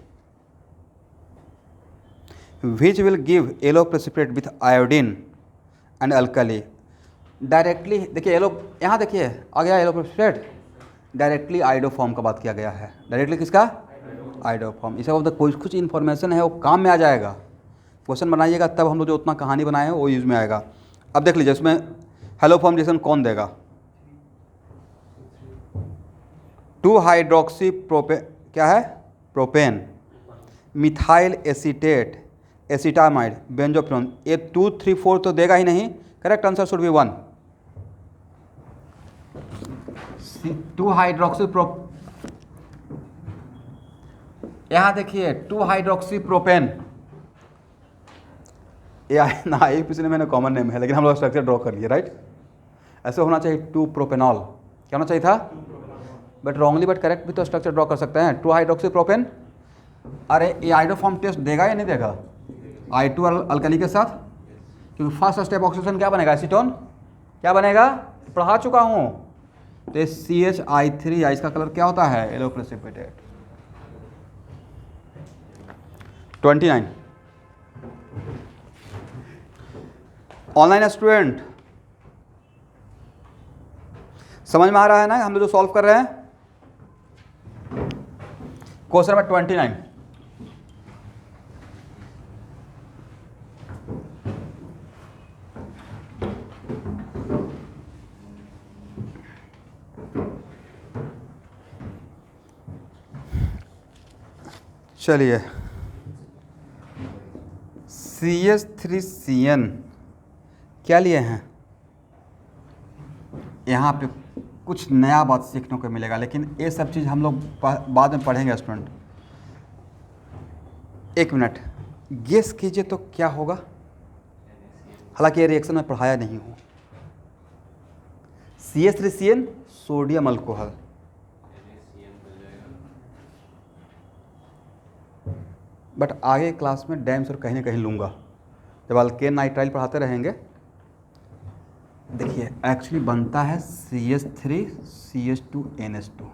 which will give yellow precipitate with iodine and alkali, directly देखिए येलो, यहाँ देखिए आ गया येलो प्रेसिपिटेट, डायरेक्टली आइडोफॉर्म का बात किया गया है, डायरेक्टली किसका, आइडोफॉर्म। इसका मतलब कुछ इन्फॉर्मेशन है वो काम में आ जाएगा, क्वेश्चन बनाइएगा तब हम लोग जो उतना कहानी बनाए हैं वो यूज में आएगा। अब देख लीजिए इसमें हेलो फॉर्म रिएक्शन कौन देगा, 2 हाइड्रोक्सी प्रोपेन, क्या है, प्रोपेन मिथाइल एसीटेट, एसीटामाइड, बेंजोप्रोन, ये 2, 3, 4 तो देगा ही नहीं। Correct answer should be 1। 2 hydroxy pro, यहाँ देखिए 2 हाइड्रोक्सी प्रोपेन, ये ना एक पिछले मैंने कॉमन नेम है, लेकिन हम लोग स्ट्रक्चर ड्रॉ कर लिए, राइट। ऐसे होना चाहिए 2 प्रोपेनॉल, क्या होना चाहिए था, बट रॉन्गली बट करेक्ट भी तो स्ट्रक्चर ड्रॉ कर सकते हैं। 2 हाइड्रोक्सी प्रोपेन, अरे ये आइडोफॉर्म टेस्ट देगा या नहीं देगा, I2 अल्कली के साथ, क्योंकि फर्स्ट स्टेप ऑक्सीडेशन क्या बनेगा, एसीटोन, क्या बनेगा, पढ़ा चुका हूँ। तो CH3, इसका कलर क्या होता है, येलो प्रेसिपिटेट। 29 ऑनलाइन स्टूडेंट समझ में आ रहा है ना हम लोग जो सॉल्व कर रहे हैं। क्वेश्चन नंबर 29, चलिए CH3CN क्या लिए हैं, यहाँ पे कुछ नया बात सीखने को मिलेगा, लेकिन ये सब चीज़ हम लोग बाद में पढ़ेंगे स्टूडेंट। 1 मिनट गेस कीजिए तो क्या होगा, हालांकि ये रिएक्शन में पढ़ाया नहीं हूँ। CH3CN सोडियम अल्कोहल, बट आगे क्लास में डैम से कहीं ना कहीं लूँगा, जब अल्केन नाइट्राइल पढ़ाते रहेंगे। देखिए एक्चुअली बनता है CH3CH2NH2,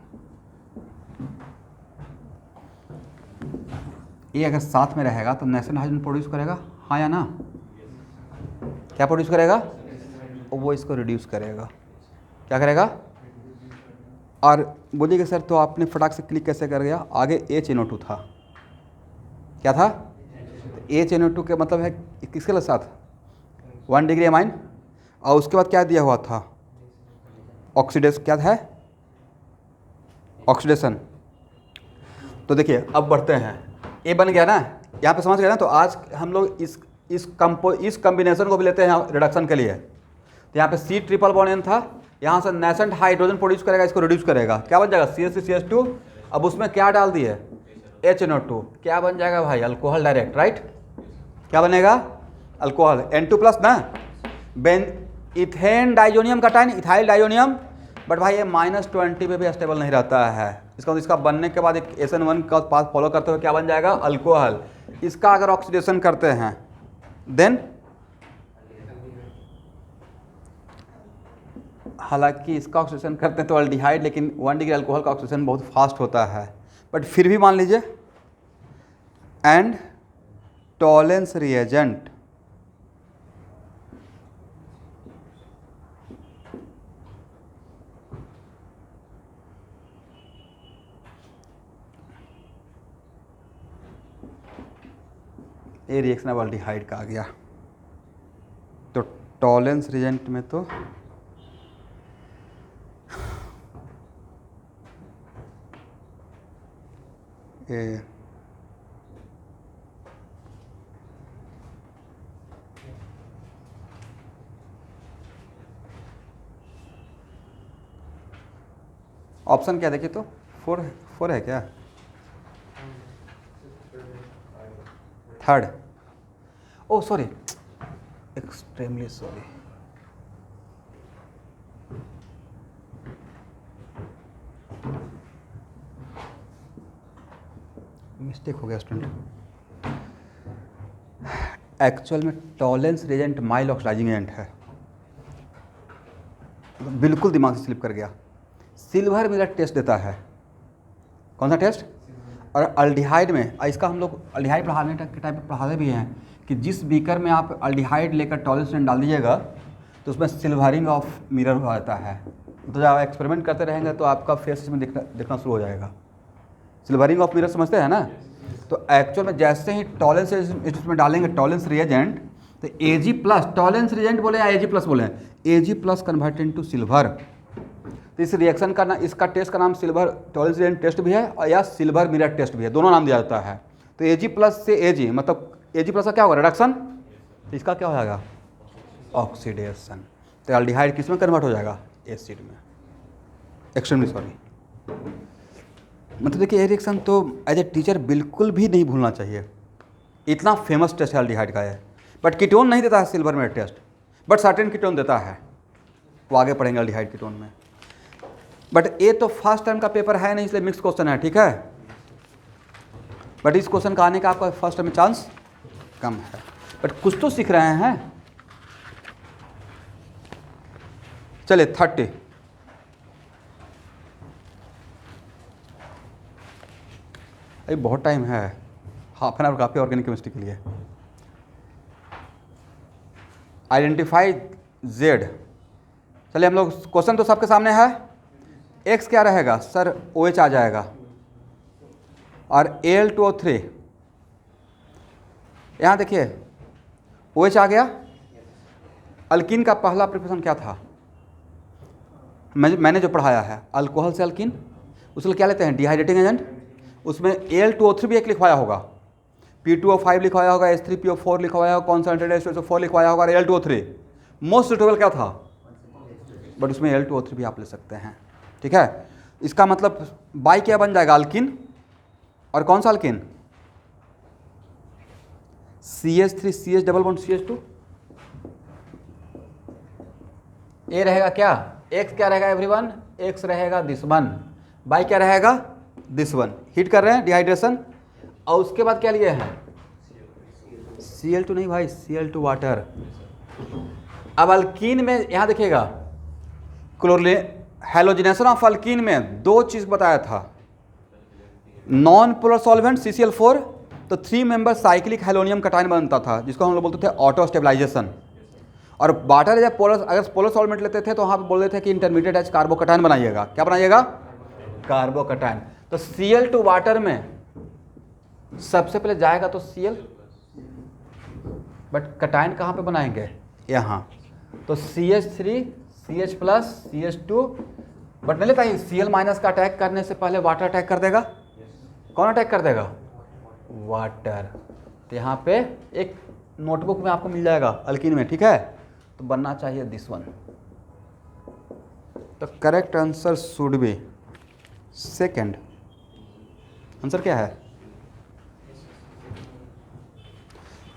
ये अगर साथ में रहेगा तो नेशनल हाइड्रोजन प्रोड्यूस करेगा, हाँ या ना, क्या प्रोड्यूस करेगा, और वो इसको रिड्यूस करेगा, क्या करेगा। और बोलिएगा सर तो आपने फटाक से क्लिक कैसे कर गया, आगे HNO2 था, क्या था, HNO2 के मतलब है किसके साथ, 1 डिग्री अमाइन, और उसके बाद क्या दिया हुआ था, ऑक्सीडेशन, क्या है, ऑक्सीडेशन। तो देखिए अब बढ़ते हैं, ये बन गया ना, यहाँ पे समझ गए ना। तो आज हम लोग इस कॉम्बिनेशन को भी लेते हैं रिडक्शन के लिए। तो यहाँ पे C ट्रिपल बॉन्ड N था, यहाँ से नेसेंट हाइड्रोजन प्रोड्यूस करेगा, इसको रिड्यूस करेगा, क्या बन जाएगा CH3CH2। अब उसमें क्या डाल दिए, HNO2, क्या बन जाएगा भाई, अल्कोहल डायरेक्ट, राइट, क्या बनेगा, अल्कोहल, N2+ ना, Ben ethane diazonium कटाइन, ethyl diazonium, but भाई ये -20 पे भी स्टेबल नहीं रहता है। इसका इसका बनने के बाद एक SN1 का पाथ फॉलो करते हुए क्या बन जाएगा, अल्कोहल। इसका अगर ऑक्सीडेशन करते हैं देन, हालांकि इसका ऑक्सीडेशन करते हैं तो अल्डिहाइड, लेकिन 1 डिग्री अल्कोहल का ऑक्सीडेशन बहुत फास्ट होता है, बट फिर भी मान लीजिए एंड टॉलेंस रिएजेंट, ये रिएक्शन अब अल्डिहाइड का आ गया। तो टॉलेंस रिएजेंट में तो ये ऑप्शन क्या देखिए तो 4 है क्या, 3rd, oh sorry, extremely sorry, mistake हो गया स्टूडेंट। एक्चुअल में Tollens reagent mild oxidising agent है, बिल्कुल दिमाग से स्लिप कर गया। सिल्वर मेरा टेस्ट देता है, कौन सा टेस्ट, और अल्डिहाइड में, इसका हम लोग अल्डिहाइड पढ़ाने के टाइप में पढ़ाते भी हैं कि जिस बीकर में आप अल्डिहाइड लेकर टॉलेंस रिएजेंट डाल दीजिएगा तो उसमें सिल्वरिंग ऑफ मिरर हो जाता है। तो जब आप एक्सपेरिमेंट करते रहेंगे तो आपका फेस में दिखना शुरू हो जाएगा। सिल्वरिंग ऑफ मिरर समझते हैं ना। तो एक्चुअल में जैसे ही टॉलेंस इसमें डालेंगे टॉलेंस रिएजेंट, तो Ag+, टॉलेंस रिएजेंट बोले या Ag+ बोले, Ag+ कन्वर्ट इनटू सिल्वर। तो इस रिएक्शन का ना, इसका टेस्ट का नाम सिल्वर टॉलेंस रिएजेंट टेस्ट भी है और या सिल्वर मिरर टेस्ट भी है, दोनों नाम दिया जाता है। तो Ag प्लस से Ag मतलब Ag प्लस का क्या होगा, रिडक्शन, तो इसका क्या हो जाएगा, ऑक्सीडेशन। तो एल्डिहाइड किस में कन्वर्ट हो जाएगा, एसिड में, एक्सट्रीमली सॉरी। मतलब देखिए ये रिएक्शन तो एज ए टीचर बिल्कुल भी नहीं भूलना चाहिए, इतना फेमस टेस्ट एल्डिहाइड का है। बट कीटोन नहीं देता है सिल्वर में टेस्ट, बट सर्टेन कीटोन देता है, वो आगे पढ़ेंगे एल्डिहाइड कीटोन में। बट ये तो फर्स्ट टाइम का पेपर है नहीं, इसलिए मिक्स क्वेश्चन है, ठीक है। बट इस क्वेश्चन का आने का आपका फर्स्ट टाइम में चांस कम है, बट कुछ तो सीख रहे हैं। चलिए 30, अभी बहुत टाइम है, हाफ एन आवर काफ़ी ऑर्गेनिक केमिस्ट्री के लिए। आइडेंटिफाई जेड, चलिए हम लोग, क्वेश्चन तो सबके सामने है। एक्स क्या रहेगा सर, OH आ जाएगा, और Al2O3, यहाँ देखिए OH आ गया। अल्कीन का पहला प्रिपरेशन क्या था, मैंने जो पढ़ाया है, अल्कोहल से अल्कीन, उसको क्या लेते हैं, डिहाइड्रेटिंग एजेंट। उसमें Al2O3 भी एक लिखवाया होगा, P2O5 लिखवाया होगा, H3PO4 लिखवाया होगा, कॉन्सेंट्रेटेड H2SO4 लिखवाया होगा, और Al2O3 मोस्ट सुटेबल क्या था, बट उसमें Al2O3 भी आप ले सकते हैं, ठीक है। इसका मतलब बाई क्या बन जाएगा, अल्कीन, और कौन सा alkyne, CH3 CH double bond CH2। ए रहेगा क्या, एक्स क्या रहेगा एवरीवन, एक्स रहेगा दिस वन, बाई क्या रहेगा दिस वन। हीट कर रहे हैं, डिहाइड्रेशन, और उसके बाद क्या लिए हैं, Cl2 नहीं भाई, Cl2 वाटर। अब अल्कीन में यहाँ देखिएगा, हैलोजिनेशन ऑफ अल्कीन में दो चीज़ बताया था, नॉन पोलर सॉल्वेंट CCl4, तो 3 मेंबर साइक्लिक हेलोनियम कटायन बनता था, जिसको हम लोग बोलते थे ऑटो स्टेबलाइजेशन। और वाटर जब पोलर, अगर पोलर सॉल्वेंट लेते थे तो वहाँ पे बोलते थे कि इंटरमीडिएट एच कार्बोकटायन बनाइएगा, क्या बनाइएगा, कार्बोकटायन। तो Cl2 वाटर में सबसे पहले जाएगा तो Cl, बट कटायन कहाँ पे बनाएंगे, यहाँ, तो CH3 CH plus CH2, but नहीं लेता ही, Cl माइनस का अटैक करने से पहले वाटर अटैक कर देगा। कौन अटैक कर देगा, वाटर। तो यहाँ पे एक नोटबुक में आपको मिल जाएगा अल्कीन में, ठीक है, तो बनना चाहिए दिस वन। तो correct answer should be second. Answer क्या है,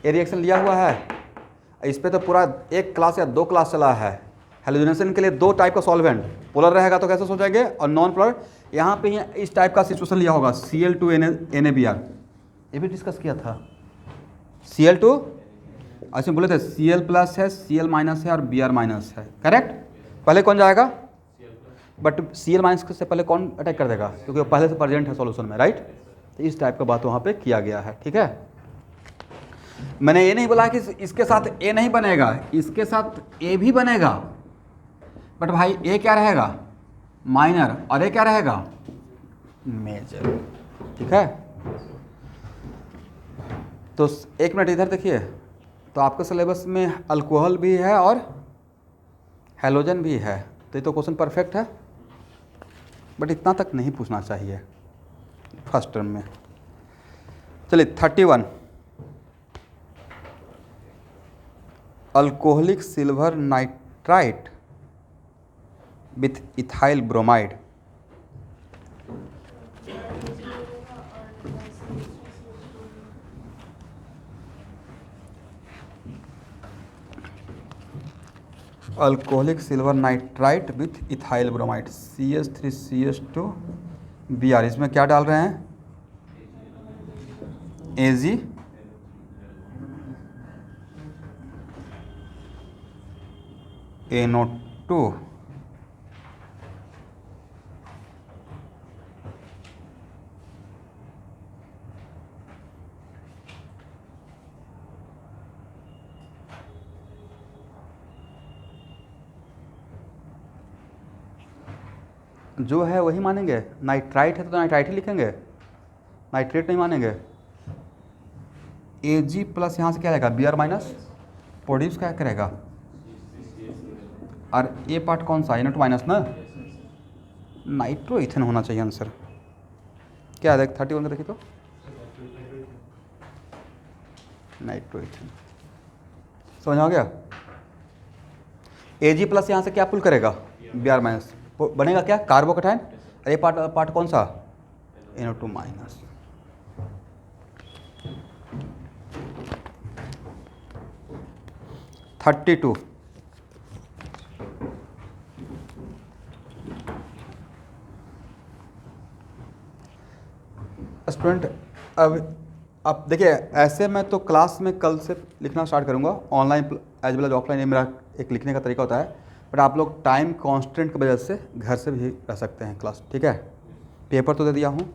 ये रिएक्शन लिया हुआ है, इस पे तो पूरा एक क्लास या 2 क्लास चला है। हेलोजिनेशन के लिए 2 टाइप का सॉल्वेंट, पोलर रहेगा तो कैसे सोचेंगे, और नॉन पोलर, यहाँ पे ही इस टाइप का सिचुएशन लिया होगा, Cl2 NaBr, ये भी डिस्कस किया था। Cl2 ऐसे बोले थे, Cl प्लस है, Cl माइनस है, और Br माइनस है, करेक्ट। पहले कौन जाएगा, बट Cl माइनस से पहले कौन अटैक कर देगा, क्योंकि वो पहले से प्रेजेंट है सॉल्यूशन में, राइट। तो इस टाइप का बात वहाँ पे किया गया है, ठीक है। मैंने ये नहीं बोला कि इसके साथ A नहीं बनेगा, इसके साथ A भी बनेगा, बट भाई A क्या रहेगा, माइनर, और A क्या रहेगा, मेजर, ठीक है। तो एक मिनट इधर देखिए, तो आपके सिलेबस में अल्कोहल भी है और हैलोजन भी है, तो ये तो क्वेश्चन परफेक्ट है, बट इतना तक नहीं पूछना चाहिए फर्स्ट टर्म में। चलिए 31, alcoholic silver nitrite with ethyl bromide. Alcoholic silver nitrite with ethyl bromide, CH3 CH2 Br, इसमें क्या डाल रहे हैं, Ag NO2 जो है वही मानेंगे, नाइट्राइट है तो नाइट्राइट ही लिखेंगे, नाइट्रेट नहीं मानेंगे। Ag प्लस यहाँ से क्या रहेगा, Br माइनस, प्रोड्यूस क्या करेगा, और ए पार्ट कौन सा, NO2 माइनस ना, नाइट्रो इथेन होना चाहिए आंसर। क्या है, 31 देखिए तो नाइट्रोइथेन। समझ आ गया? Ag प्लस यहाँ से क्या पुल करेगा? Br माइनस, बनेगा क्या? कार्बोकटाइन। ये पार्ट कौन सा? NO2 minus. Thirty two. Student अब देखिए, ऐसे मैं तो क्लास में कल से लिखना स्टार्ट करूँगा, online as well as offline, ये मेरा एक लिखने का तरीका होता है। बट आप लोग टाइम कांस्टेंट की वजह से घर से भी रह सकते हैं क्लास, ठीक है? पेपर तो दे दिया हूँ,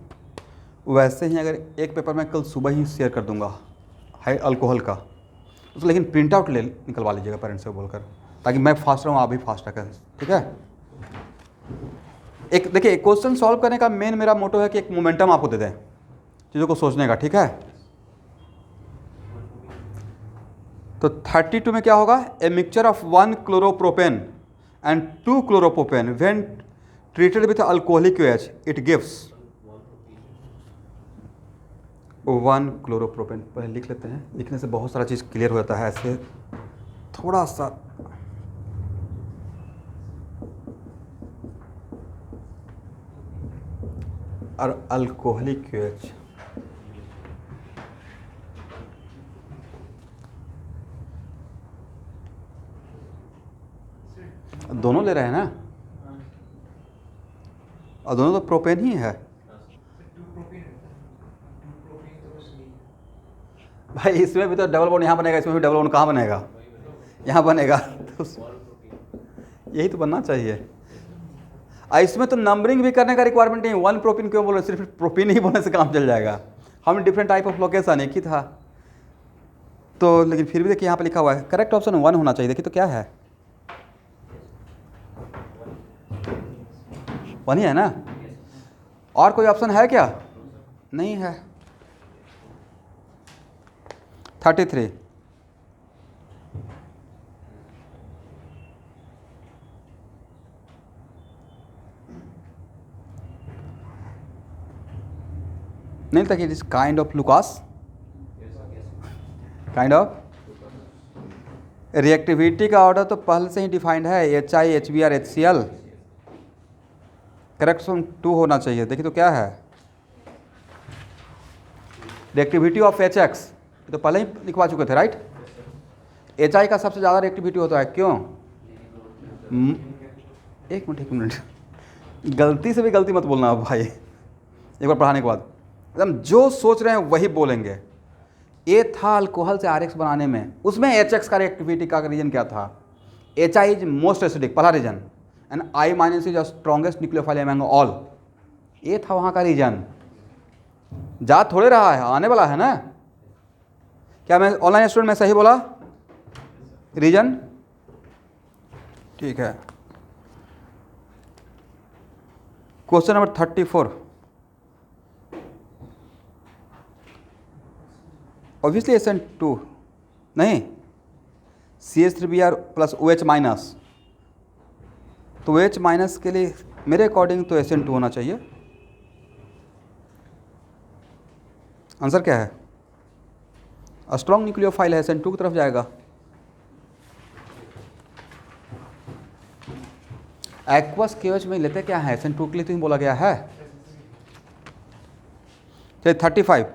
वैसे ही अगर एक पेपर मैं कल सुबह ही शेयर कर दूँगा हाई अल्कोहल का, उसको लेकिन प्रिंट आउट ले निकलवा लीजिएगा पेरेंट्स से बोलकर, ताकि मैं फास्ट रहूँ, आप भी फास्ट रखें, ठीक है? एक देखिए, क्वेश्चन सॉल्व करने का मेन मेरा मोटो है कि एक मोमेंटम आपको दे दें चीज़ों को सोचने का, ठीक है? तो 32 में क्या होगा? A mixture of 1 chloropropane and 2 chloropropane when treated with alcoholic OH it gives 1 chloropropane. पहले लिख लेते हैं, लिखने से बहुत सारा चीज़ क्लियर हो जाता है, ऐसे थोड़ा सा और अल्कोहलिक OH दोनों ले रहे हैं ना, और दोनों तो प्रोपेन ही है भाई। इसमें भी तो डबल बॉन्ड यहाँ बनेगा, इसमें भी डबल बॉन्ड कहाँ बनेगा? यहाँ बनेगा। तो यही तो बनना चाहिए। इसमें तो नंबरिंग भी करने का रिक्वायरमेंट नहीं, 1 प्रोपीन क्यों बोल रहे? सिर्फ प्रोपीन ही बोलने से काम चल जाएगा। हम डिफरेंट टाइप ऑफ लोकेशन एक ही था तो, लेकिन फिर भी देखिए यहाँ पे लिखा हुआ है करेक्ट ऑप्शन 1 होना चाहिए। देखिए तो क्या है? 1 ही है ना? और कोई ऑप्शन है क्या? नहीं है। 33 नहीं था कि it is kind of Lucas, kind of reactivity का ऑर्डर तो पहले से ही डिफाइंड है, HI HBr HCl। Correct option 2 होना चाहिए। देखिए तो क्या है? रिएक्टिविटी ऑफ HX तो पहले ही लिखवा चुके थे, राइट? HI का सबसे ज़्यादा रिएक्टिविटी होता है, क्यों? एक मिनट, गलती से भी गलती मत बोलना भाई, एक बार पढ़ाने के बाद एकदम जो सोच रहे हैं वही बोलेंगे। ए था अल्कोहल से RX बनाने में, उसमें HX का रिएक्टिविटी का रीजन क्या था? HI इज मोस्ट एसिडिक, पहला reason, and I minus is strongest nucleophile among all. ये था वहाँ का रीजन। जा थोड़े रहा है, आने वाला है ना। क्या मैं ऑनलाइन स्टूडेंट में सही बोला? रीजन ठीक है। Question number 34। ऑब्वियसली SN2 नहीं, CH3Br प्लस OH माइनस, तो OH माइनस के लिए मेरे अकॉर्डिंग तो SN2 होना चाहिए। आंसर क्या है? स्ट्रॉन्ग न्यूक्लियोफाइल है, SN2 की तरफ जाएगा। एक्वस KOH में लेते क्या है? SN2 के लिए तो ही बोला गया है। चलिए 35।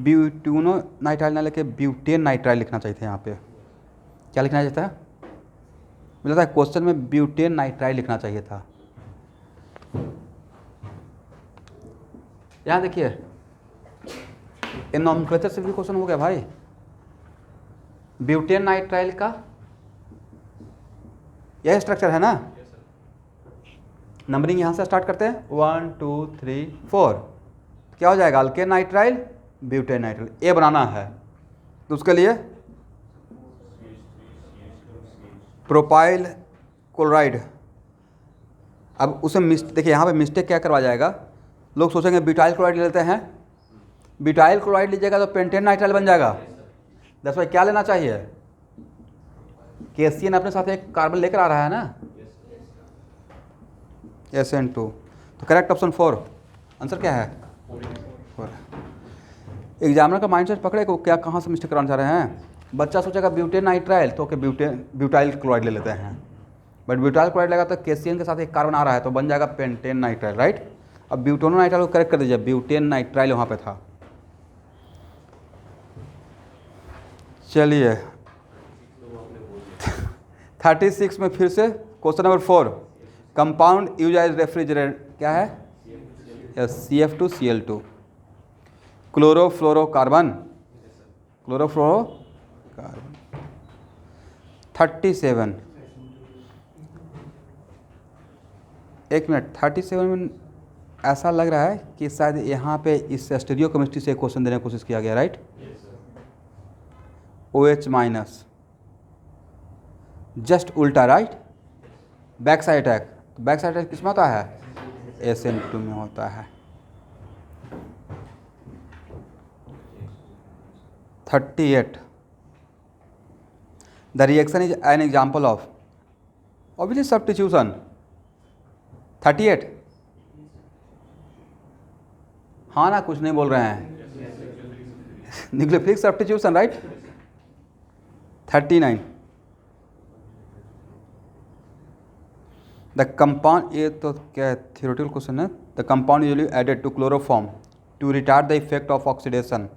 ब्यूटेनो नाइट्राइल ना लेके ब्यूटेन नाइट्राइल लिखना चाहिए था। यहाँ पे क्या लिखना चाहिए था? मुझे लगता है क्वेश्चन में ब्यूटेन नाइट्राइल लिखना चाहिए था। यहाँ देखिए, इन नॉमेनक्लेचर से भी क्वेश्चन हो गया भाई। ब्यूटेन नाइट्राइल का यह स्ट्रक्चर है ना। नंबरिंग यहाँ से स्टार्ट करते हैं, 1 2 3 4। क्या हो जाएगा? अल्केन नाइट्राइल ब्यूटेन नाइट्राइल, ए बनाना है तो उसके लिए प्रोपाइल क्लोराइड। अब उसे देखिए यहाँ पे मिस्टेक क्या करवा जाएगा, लोग सोचेंगे ब्यूटाइल क्लोराइड ले लेते हैं, ब्यूटाइल क्लोराइड लीजिएगा तो पेंटेन नाइट्राइल बन जाएगा। दैट्स वाई क्या लेना चाहिए, KCN अपने साथ एक कार्बन लेकर आ रहा है ना, SN2। तो करेक्ट ऑप्शन 4, आंसर क्या है 4। एग्जामिनर का माइंडसेट पकड़े को क्या कहाँ से मिस्टेक कराना चाह रहे हैं। बच्चा सोचेगा ब्यूटेन नाइट्राइल तो ओके ब्यूटाइल क्लोराइड ले लेते हैं, बट ब्यूटाइल क्लोराइड लगा तो KCN के साथ एक कार्बन आ रहा है तो बन जाएगा पेंटेन नाइट्राइल, राइट। अब ब्यूटेनो नाइट्राइल को करेक्ट कर दीजिए, ब्यूटेन नाइट्राइल वहाँ पे था। चलिए 36 में फिर से question number 4, compound use as refrigerant क्या है, CF2Cl2, क्लोरोफ्लोरोकार्बन, क्लोरोफ्लोरोकार्बन। 37, एक मिनट, 37 में ऐसा लग रहा है कि शायद यहाँ पे इस स्टीरियो केमिस्ट्री से क्वेश्चन देने की कोशिश किया गया, राइट। OH माइनस, जस्ट उल्टा, राइट। बैक साइड अटैक, तो बैक साइड अटैक किस में होता है, SN2 में होता है। 38, the reaction is an example of obviously substitution. 38, हाँ ना, कुछ नहीं बोल रहे हैं, nucleophilic substitution, right. 39, the compound, ये तो क्या है, थियोरेटिकल क्वेश्चन है। The compound usually added to chloroform to retard the effect of oxidation.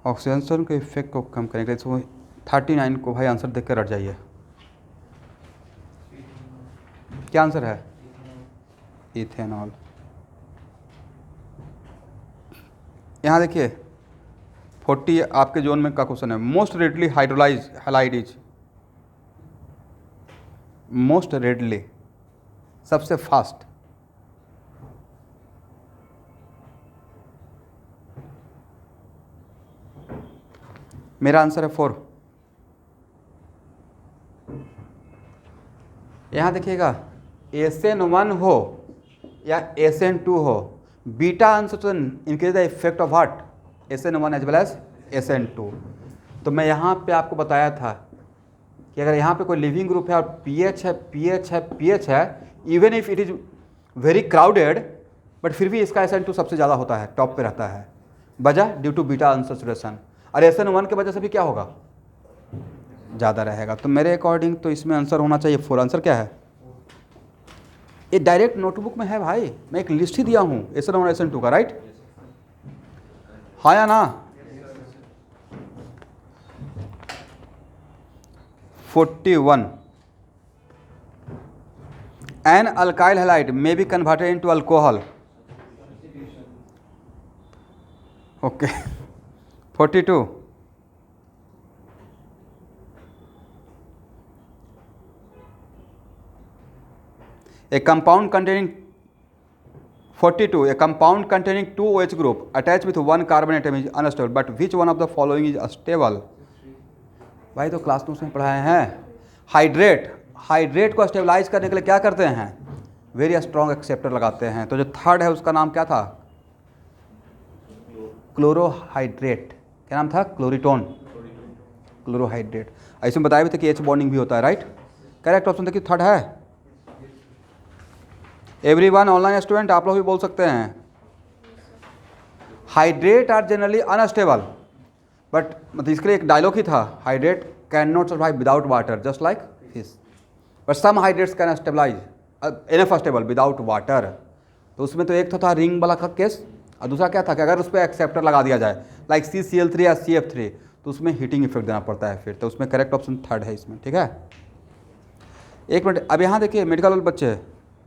Oxidation के इफेक्ट को कम करेंगे। तो 39 को भाई आंसर देख कर रट जाइए, क्या आंसर है, इथेनॉल। यहाँ देखिए 40 आपके जोन में का क्वेश्चन है, most readily hydrolyze halide is, most readily सबसे फास्ट, मेरा आंसर है 4। यहाँ देखिएगा SN1 हो या SN2 हो, beta uncertain increase the effect of what, SN1 as well as SN2। तो मैं यहाँ पे आपको बताया था कि अगर यहाँ पे कोई लिविंग ग्रुप है और pH है, pH है, pH है, even if it is very crowded, but फिर भी इसका SN2 सबसे ज़्यादा होता है, टॉप पे रहता है, वजह ड्यू टू बीटा अनसैचुरेशन। और SN1 के वजह से भी क्या होगा, ज़्यादा रहेगा। तो मेरे अकॉर्डिंग तो इसमें आंसर होना चाहिए 4। आंसर क्या है, ये डायरेक्ट नोटबुक में है भाई, मैं एक लिस्ट ही दिया हूँ SN1 और SN2 का, राइट, हाँ या ना। 41, an alkyl halide may be converted into alcohol, okay. 42, a compound containing 42, a compound containing 2 OH group attached with one carbon atom is unstable, but which one of the following is stable? भाई तो क्लास नोट्स में पढ़ाए हैं, हाइड्रेट, हाइड्रेट को स्टेबलाइज करने के लिए क्या करते हैं, वेरी स्ट्रॉन्ग एक्सेप्टर लगाते हैं। तो जो थर्ड है उसका नाम क्या था, क्लोरोहाइड्रेट, क्या नाम था, क्लोरीटोन, क्लोरोहाइड्रेट। ऐसे में बताया भी था कि H बॉन्डिंग भी होता है, राइट। करेक्ट ऑप्शन देखिए थर्ड है। एवरीवन ऑनलाइन स्टूडेंट आप लोग भी बोल सकते हैं, hydrate are generally unstable, but मतलब इसके लिए एक डायलॉग ही था, hydrate can not survive without water just like fish, but some hydrates can stabilize enough stable without water. तो उसमें तो एक तो था रिंग वाला का केस, और दूसरा क्या था कि अगर उस पर एक्सेप्टर लगा दिया जाए लाइक CCl3 या CF3 तो उसमें हीटिंग इफेक्ट देना पड़ता है फिर। तो उसमें करेक्ट ऑप्शन थर्ड है इसमें, ठीक है। एक मिनट, अब यहाँ देखिए मेडिकल वाले बच्चे,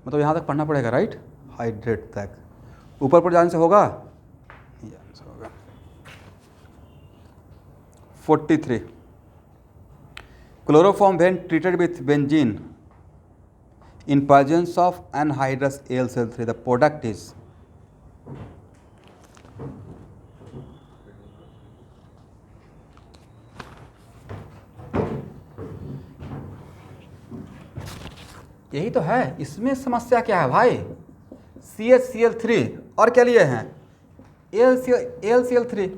मतलब यहाँ तक पढ़ना पड़ेगा, राइट, हाइड्रेट तक, ऊपर पर जाने से होगा, ये आंसर होगा। 43, chloroform when treated with benzene in presence of anhydrous AlCl3 the product is, यही तो है, इसमें समस्या क्या है भाई। CHCl3 और क्या लिए हैं, AlCl3।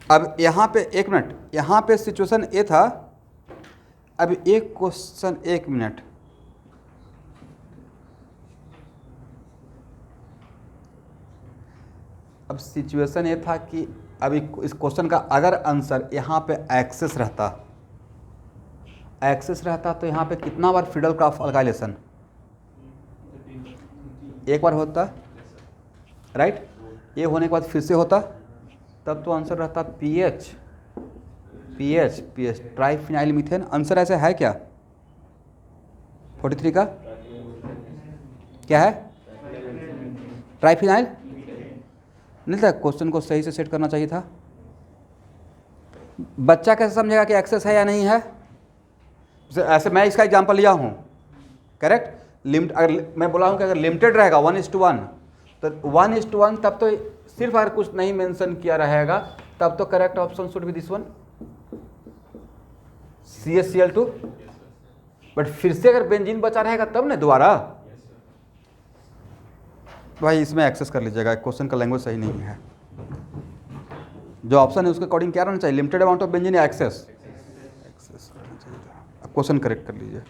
अब यहाँ पे एक मिनट, यहाँ पे सिचुएशन ए था। अब एक क्वेश्चन, एक मिनट, अब सिचुएशन ये था कि अभी इस क्वेश्चन का अगर आंसर यहाँ पे एक्सेस रहता तो यहाँ पे कितना बार फ्रीडल ऑफ अल्काइलेशन, एक बार होता, राइट। ये होने के बाद फिर से होता, तब तो आंसर रहता पीएच ट्राइफिनाइल मीथेन। आंसर ऐसे है क्या 43 का, क्या है, ट्राइफिनाइल नहीं था। क्वेश्चन को सही से सेट करना चाहिए था। बच्चा कैसे समझेगा कि एक्सेस है या नहीं है। ऐसे मैं इसका एग्जांपल लिया हूँ, करेक्ट। लिमिट अगर मैं बोला हूँ कि अगर लिमिटेड रहेगा 1:1 तो 1:1, तब तो सिर्फ अगर कुछ नहीं मेंशन किया रहेगा तब तो correct option should be this one, CHCl2। But फिर से अगर बेंजीन बचा रहेगा तब ना दोबारा। भाई इसमें एक्सेस कर लीजिएगा, क्वेश्चन का लैंग्वेज सही नहीं है। जो ऑप्शन है उसके अकॉर्डिंग क्या रहना चाहिए, लिमिटेड अमाउंट ऑफ बेंजीन या एक्सेस रहना चाहिए। अब क्वेश्चन करेक्ट कर लीजिए।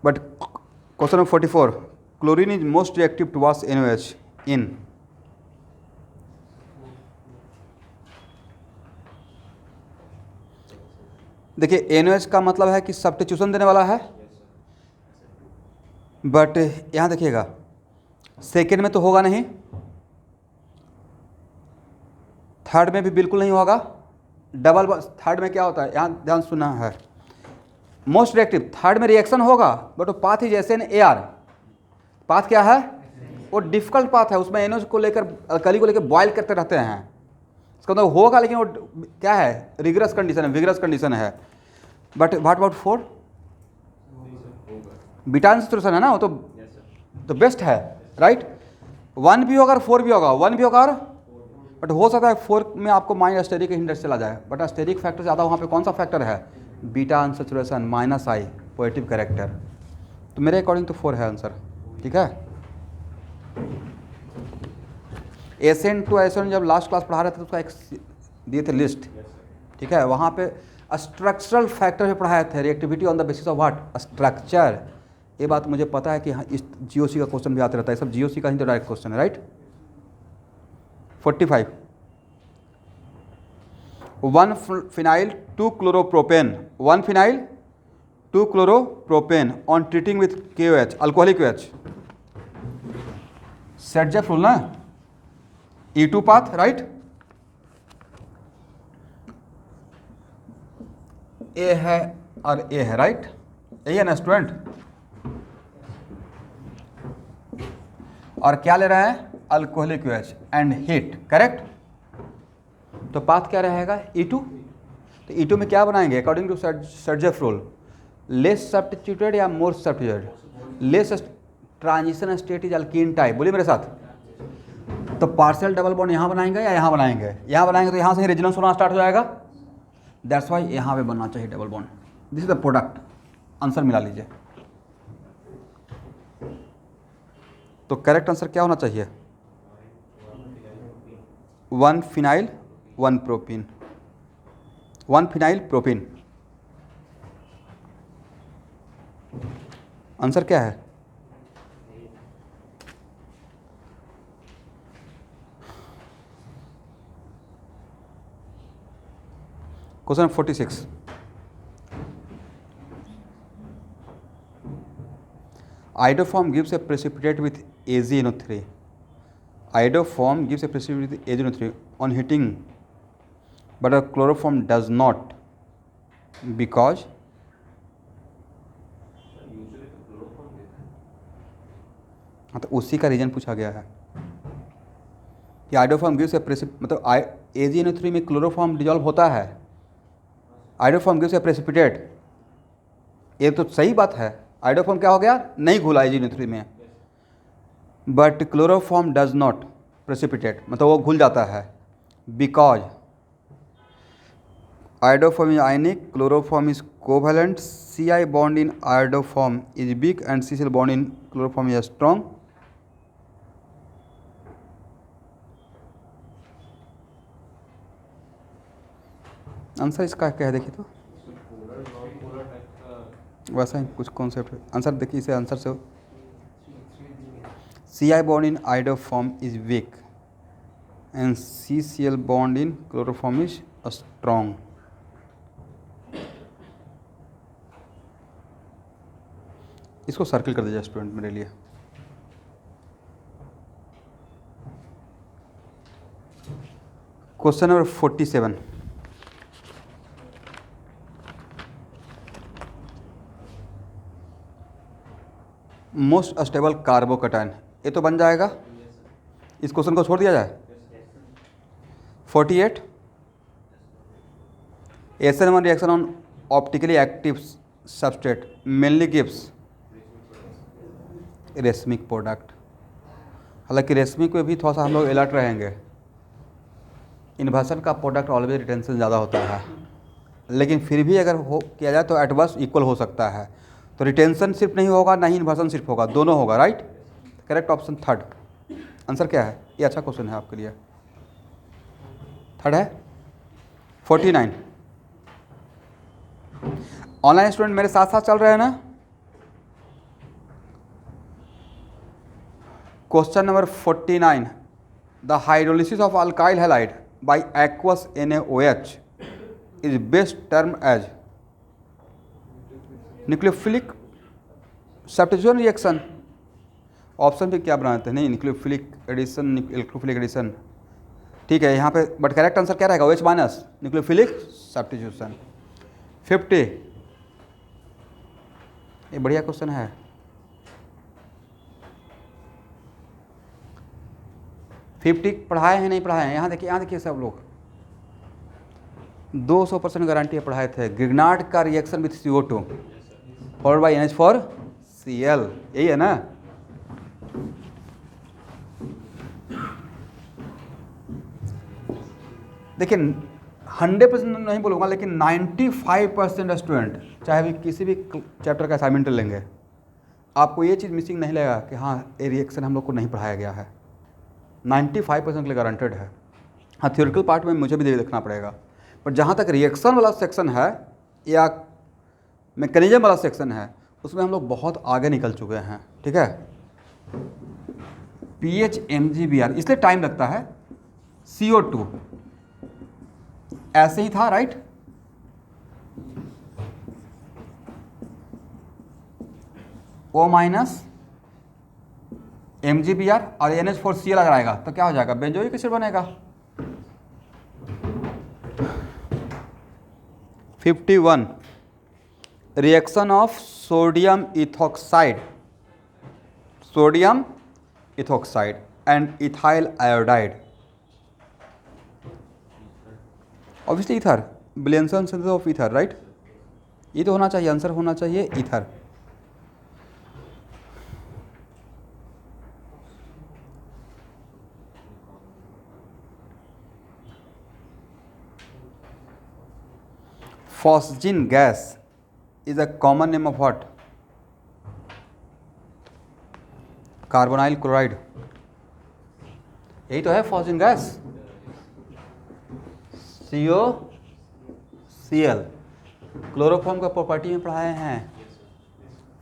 But question number 44, chlorine is most reactive towards NaOH इन, देखिए NaOH का मतलब है कि सब्स्टिट्यूशन देने वाला है, बट यहाँ देखिएगा सेकेंड में तो होगा नहीं, थर्ड में भी बिल्कुल नहीं होगा। डबल थर्ड में क्या होता है, यहाँ ध्यान सुनना है, मोस्ट रिएक्टिव थर्ड में रिएक्शन होगा, बट वो पाथ ही जैसे AR पाथ क्या है, वो डिफिकल्ट पाथ है। उसमें NaOH को लेकर अल्कली को लेकर बॉयल करते रहते हैं। इसका मतलब होगा, लेकिन वो क्या है, रिगरस कंडीशन है, विगरस कंडीशन है। But what about 4, beta situation है ना, वो तो बेस्ट है, राइट। 1 भी होगा और 4 भी होगा, 1 भी होगा और, बट हो सकता है 4 में आपको माइनस स्टेरिक इंडेक्स चला जाए। बट स्टेरिक फैक्टर ज़्यादा वहाँ पे कौन सा फैक्टर है, beta unsaturation -I positive character. तो मेरे अकॉर्डिंग तो 4 है आंसर, ठीक है। एसेंट टू एसेंट जब लास्ट क्लास पढ़ा रहे थे तो उसका एक दिए थे लिस्ट, ठीक है। वहाँ पे स्ट्रक्चरल फैक्टर भी पढ़ाए थे, reactivity on the basis of what, structure. ये बात मुझे पता है कि हाँ, इस GOC का क्वेश्चन भी आते रहता है, सब GOC का ही तो डायरेक्ट क्वेश्चन है, right. 45, 1 phenyl 2 chloropropane, 1 phenyl 2 chloropropane on treating with KOH, alcoholic OH, सेटजेफ rule ना, E2 पाथ, राइट। A है और A है, राइट, यही है ना स्टूडेंट। और क्या ले रहा है, alcoholic OH and heat, correct. तो पाथ क्या रहेगा, E2। तो E2 में क्या बनाएंगे according to Saytzeff rule, less substituted या more substituted, less transition state is alkene type. बोलिए मेरे साथ। तो पार्शियल डबल बॉन्ड यहाँ बनाएंगे या यहाँ बनाएंगे, यहाँ बनाएंगे तो यहाँ से रेजोनेंस होना स्टार्ट हो जाएगा। दैट्स वाई यहाँ पे बनना चाहिए double bond. This is the product, answer मिला लीजिए। तो करेक्ट आंसर क्या होना चाहिए, 1 phenyl 1 propene, 1 phenyl propene. Answer क्या है, question 46, iodoform gives a precipitate with AgNO3. Iodoform gives a precipitate with AgNO3 on heating, but a chloroform does not, because हाँ तो उसी का रीजन पूछा गया है कि आइडोफॉर्म गिव्स ए मतलब AgNO3 में क्लोरोफॉर्म डिजॉल्व होता है, आइडोफॉर्म गिव्स ए प्रेसिपिटेट। ये तो सही बात है, आइडोफॉर्म क्या हो गया, नहीं घुला AgNO3 में, but chloroform does not precipitate, मतलब वो घुल जाता है, because Iodoform is ionic, chloroform is covalent, Ci bond in iodoform is weak and CCl bond in chloroform is strong. Answer इसका क्या है देखिए तो, पोलर नॉन पोलर टाइप का वैसा ही कुछ कॉन्सेप्ट है। आंसर देखिए, इसे आंसर से Ci bond in iodoform is weak and CCl bond in chloroform is strong. इसको सर्किल कर दीजिए स्टूडेंट मेरे लिए। Question number 47, most stable carbocation, ये तो बन जाएगा, इस क्वेश्चन को छोड़ दिया जाए। 48, SN1 reaction on optically active substrate mainly gives racemic product. हालांकि रेशमिक में भी थोड़ा सा हम लोग अलर्ट रहेंगे, इन्वर्सन का प्रोडक्ट ऑलवेज रिटेंशन ज़्यादा होता है, लेकिन फिर भी अगर हो किया जाए तो एडवर्स इक्वल हो सकता है। तो रिटेंशन सिर्फ नहीं होगा, ना ही इन्वर्सन सिर्फ होगा, दोनों होगा, right. Correct option third. Answer क्या है? ये अच्छा क्वेश्चन है आपके लिए, थर्ड है। 49, ऑनलाइन स्टूडेंट मेरे साथ साथ चल रहे हैं ना। Question number 49, the hydrolysis of alkyl halide by aqueous NaOH is best term as nucleophilic substitution reaction. Option पे क्या बनाते हैं? नहीं, न्यूक्लियोफिलिक एडिशन, इलेक्ट्रोफिलिक एडिशन, ठीक है यहाँ पे, बट करेक्ट आंसर क्या रहेगा? OH minus, nucleophilic substitution. 50, ये बढ़िया क्वेश्चन है। पढ़ाए हैं नहीं पढ़ाए हैं? यहाँ देखिए सब लोग 200% गारंटी पढ़ाए थे। ग्रिग्नार्ड का reaction with CO2 forward by NH4Cl, यही है ना। देखिए 100% नहीं बोलूँगा, लेकिन 95% स्टूडेंट चाहे भी किसी भी चैप्टर का असाइनमेंट लेंगे, आपको ये चीज़ मिसिंग नहीं लगेगा कि हाँ ये रिएक्शन हम लोग को नहीं पढ़ाया गया है। 95% के लिए गारंटेड है। हाँ, थ्योरेटिकल पार्ट में मुझे भी देखना पड़ेगा, पर जहाँ तक रिएक्शन वाला सेक्शन है या मैकेनिज्म वाला सेक्शन है, उसमें हम लोग बहुत आगे निकल चुके हैं, ठीक है। pH MgBr, इसलिए टाइम लगता है। CO2 ऐसे ही था, राइट। O माइनस MgBr और NH4Cl अगर आएगा तो क्या हो जाएगा? बेंजोइक एसिड बनेगा। 51, reaction of sodium ethoxide and ethyl iodide. Obviously ether, Williamson synthesis of ether, right. ये तो होना चाहिए, आंसर होना चाहिए ether. Phosgene gas is a common name of what? Carbonyl chloride, यही तो है phosgene gas। COCl, क्लोरोफॉर्म का प्रॉपर्टी में पढ़ाए हैं।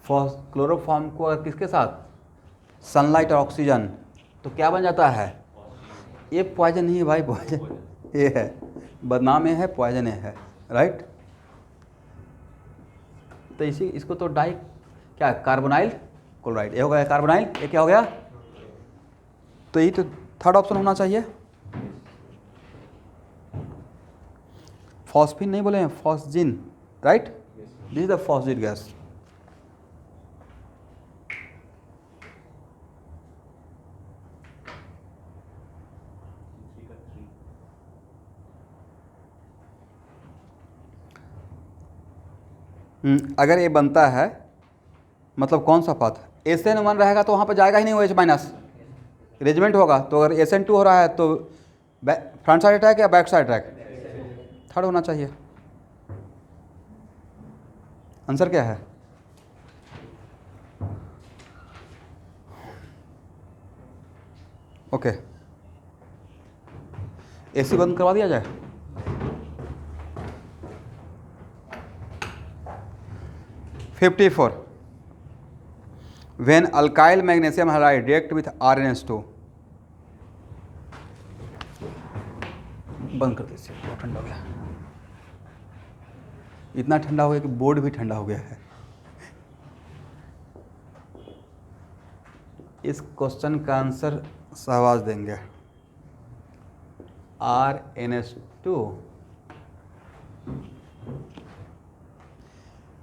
क्लोरोफॉर्म को अगर किसके साथ, सनलाइट और ऑक्सीजन, तो क्या बन जाता है? ये पॉइजन नहीं है भाई, पॉइजन ये है, बदनाम ये है, पॉइजन ये है, राइट। तो इसको तो क्या कार्बोनाइल क्लोराइड, ये हो गया कार्बोनाइल, ये क्या हो गया? तो ये तो थर्ड ऑप्शन होना चाहिए। फॉस्फिन नहीं बोले हैं, phosgene, right. This is the phosgene gas. अगर ये बनता है, मतलब कौन सा पाथ? SN1 रहेगा तो वहाँ पर जाएगा ही नहीं OH माइनस, रेजमेंट होगा। तो अगर SN2 हो रहा है तो फ्रंट साइड अटैक या बैक साइड अटैक? थर्ड होना चाहिए। आंसर क्या है? ओके, एसी बंद करवा दिया जाए। Fifty four, when alkyl magnesium hydride react with RnH2। बंद कर दीजिए, बहुत ठंडा हो गया, इतना ठंडा हो गया कि बोर्ड भी ठंडा हो गया है। इस क्वेश्चन का आंसर सहवाज देंगे, RnH2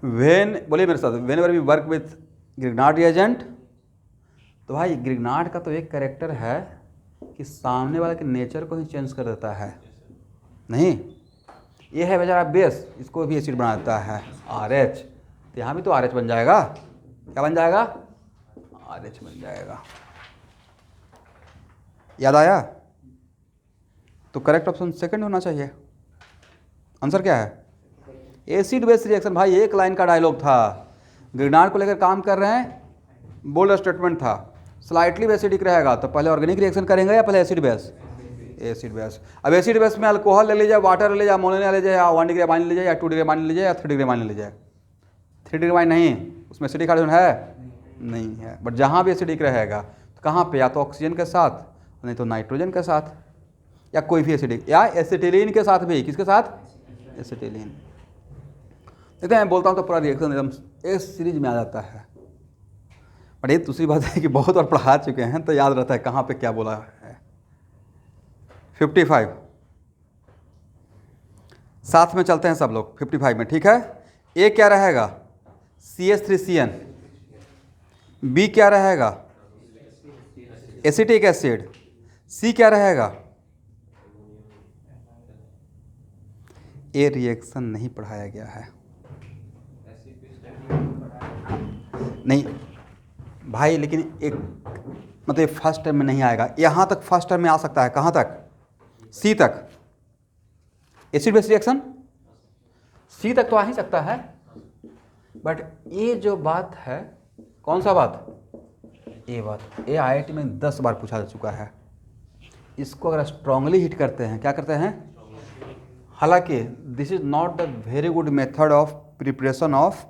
वेन, बोलिए मेरे साथ, whenever we work with Grignard reagent. तो भाई ग्रिग्नार्ड का तो एक कैरेक्टर है कि सामने वाले के नेचर को ही चेंज कर देता है, नहीं ये है बेचारा बेस, इसको भी एसिड बना देता है RH, तो यहाँ भी तो RH बन जाएगा। क्या बन जाएगा? RH बन जाएगा। याद आया? तो करेक्ट ऑप्शन सेकंड होना चाहिए। आंसर क्या है? Acid base reaction. भाई एक लाइन का डायलॉग था, ग्रिग्नार्ड को लेकर काम कर रहे हैं, बोल्ड स्टेटमेंट था, स्लाइटली एसिडिक रहेगा तो पहले ऑर्गेनिक रिएक्शन करेंगे या पहले एसिड बेस? Acid base. अब एसिड बेस में अल्कोहल ले लीजिए, वाटर ले लीजिए, अमोनिया ले लीजिए, या 1 डिग्री अमाइन ले लीजिए, या 2 डिग्री अमाइन ले लीजिए, या 3 डिग्री अमाइन ले लीजिए। 3 डिग्री अमाइन नहीं, उसमें एसिडिक हाइड्रोजन है नहीं है, बट जहाँ भी एसिडिक रहेगा तो कहाँ पे? या तो ऑक्सीजन के साथ, नहीं तो नाइट्रोजन के साथ, या कोई भी एसिडिक, या एसिटिलीन के साथ भी। किसके साथ? एसिटिलीन। देखते हैं, बोलता हूँ तो पूरा रिएक्शन एकदम इस सीरीज में आ जाता है। बट ये दूसरी बात है कि बहुत बार पढ़ा चुके हैं तो याद रहता है कहाँ पे क्या बोला है। 55, साथ में चलते हैं सब लोग 55 में, ठीक है। ए क्या रहेगा? CH3CN। बी क्या रहेगा? Acetic acid. सी क्या रहेगा? ए रिएक्शन नहीं पढ़ाया गया है, नहीं भाई, लेकिन एक मतलब फर्स्ट टर्म में नहीं आएगा, यहाँ तक फर्स्ट टर्म में आ सकता है। कहाँ तक? सी तक। एसिड बेस रिएक्शन सी तक तो आ ही सकता है, बट ये जो बात है, कौन सा बात? ये बात, ये IIT में 10 बार पूछा जा चुका है। इसको अगर स्ट्रांगली हिट करते हैं, क्या करते हैं? हालांकि this is not the very good method of preparation of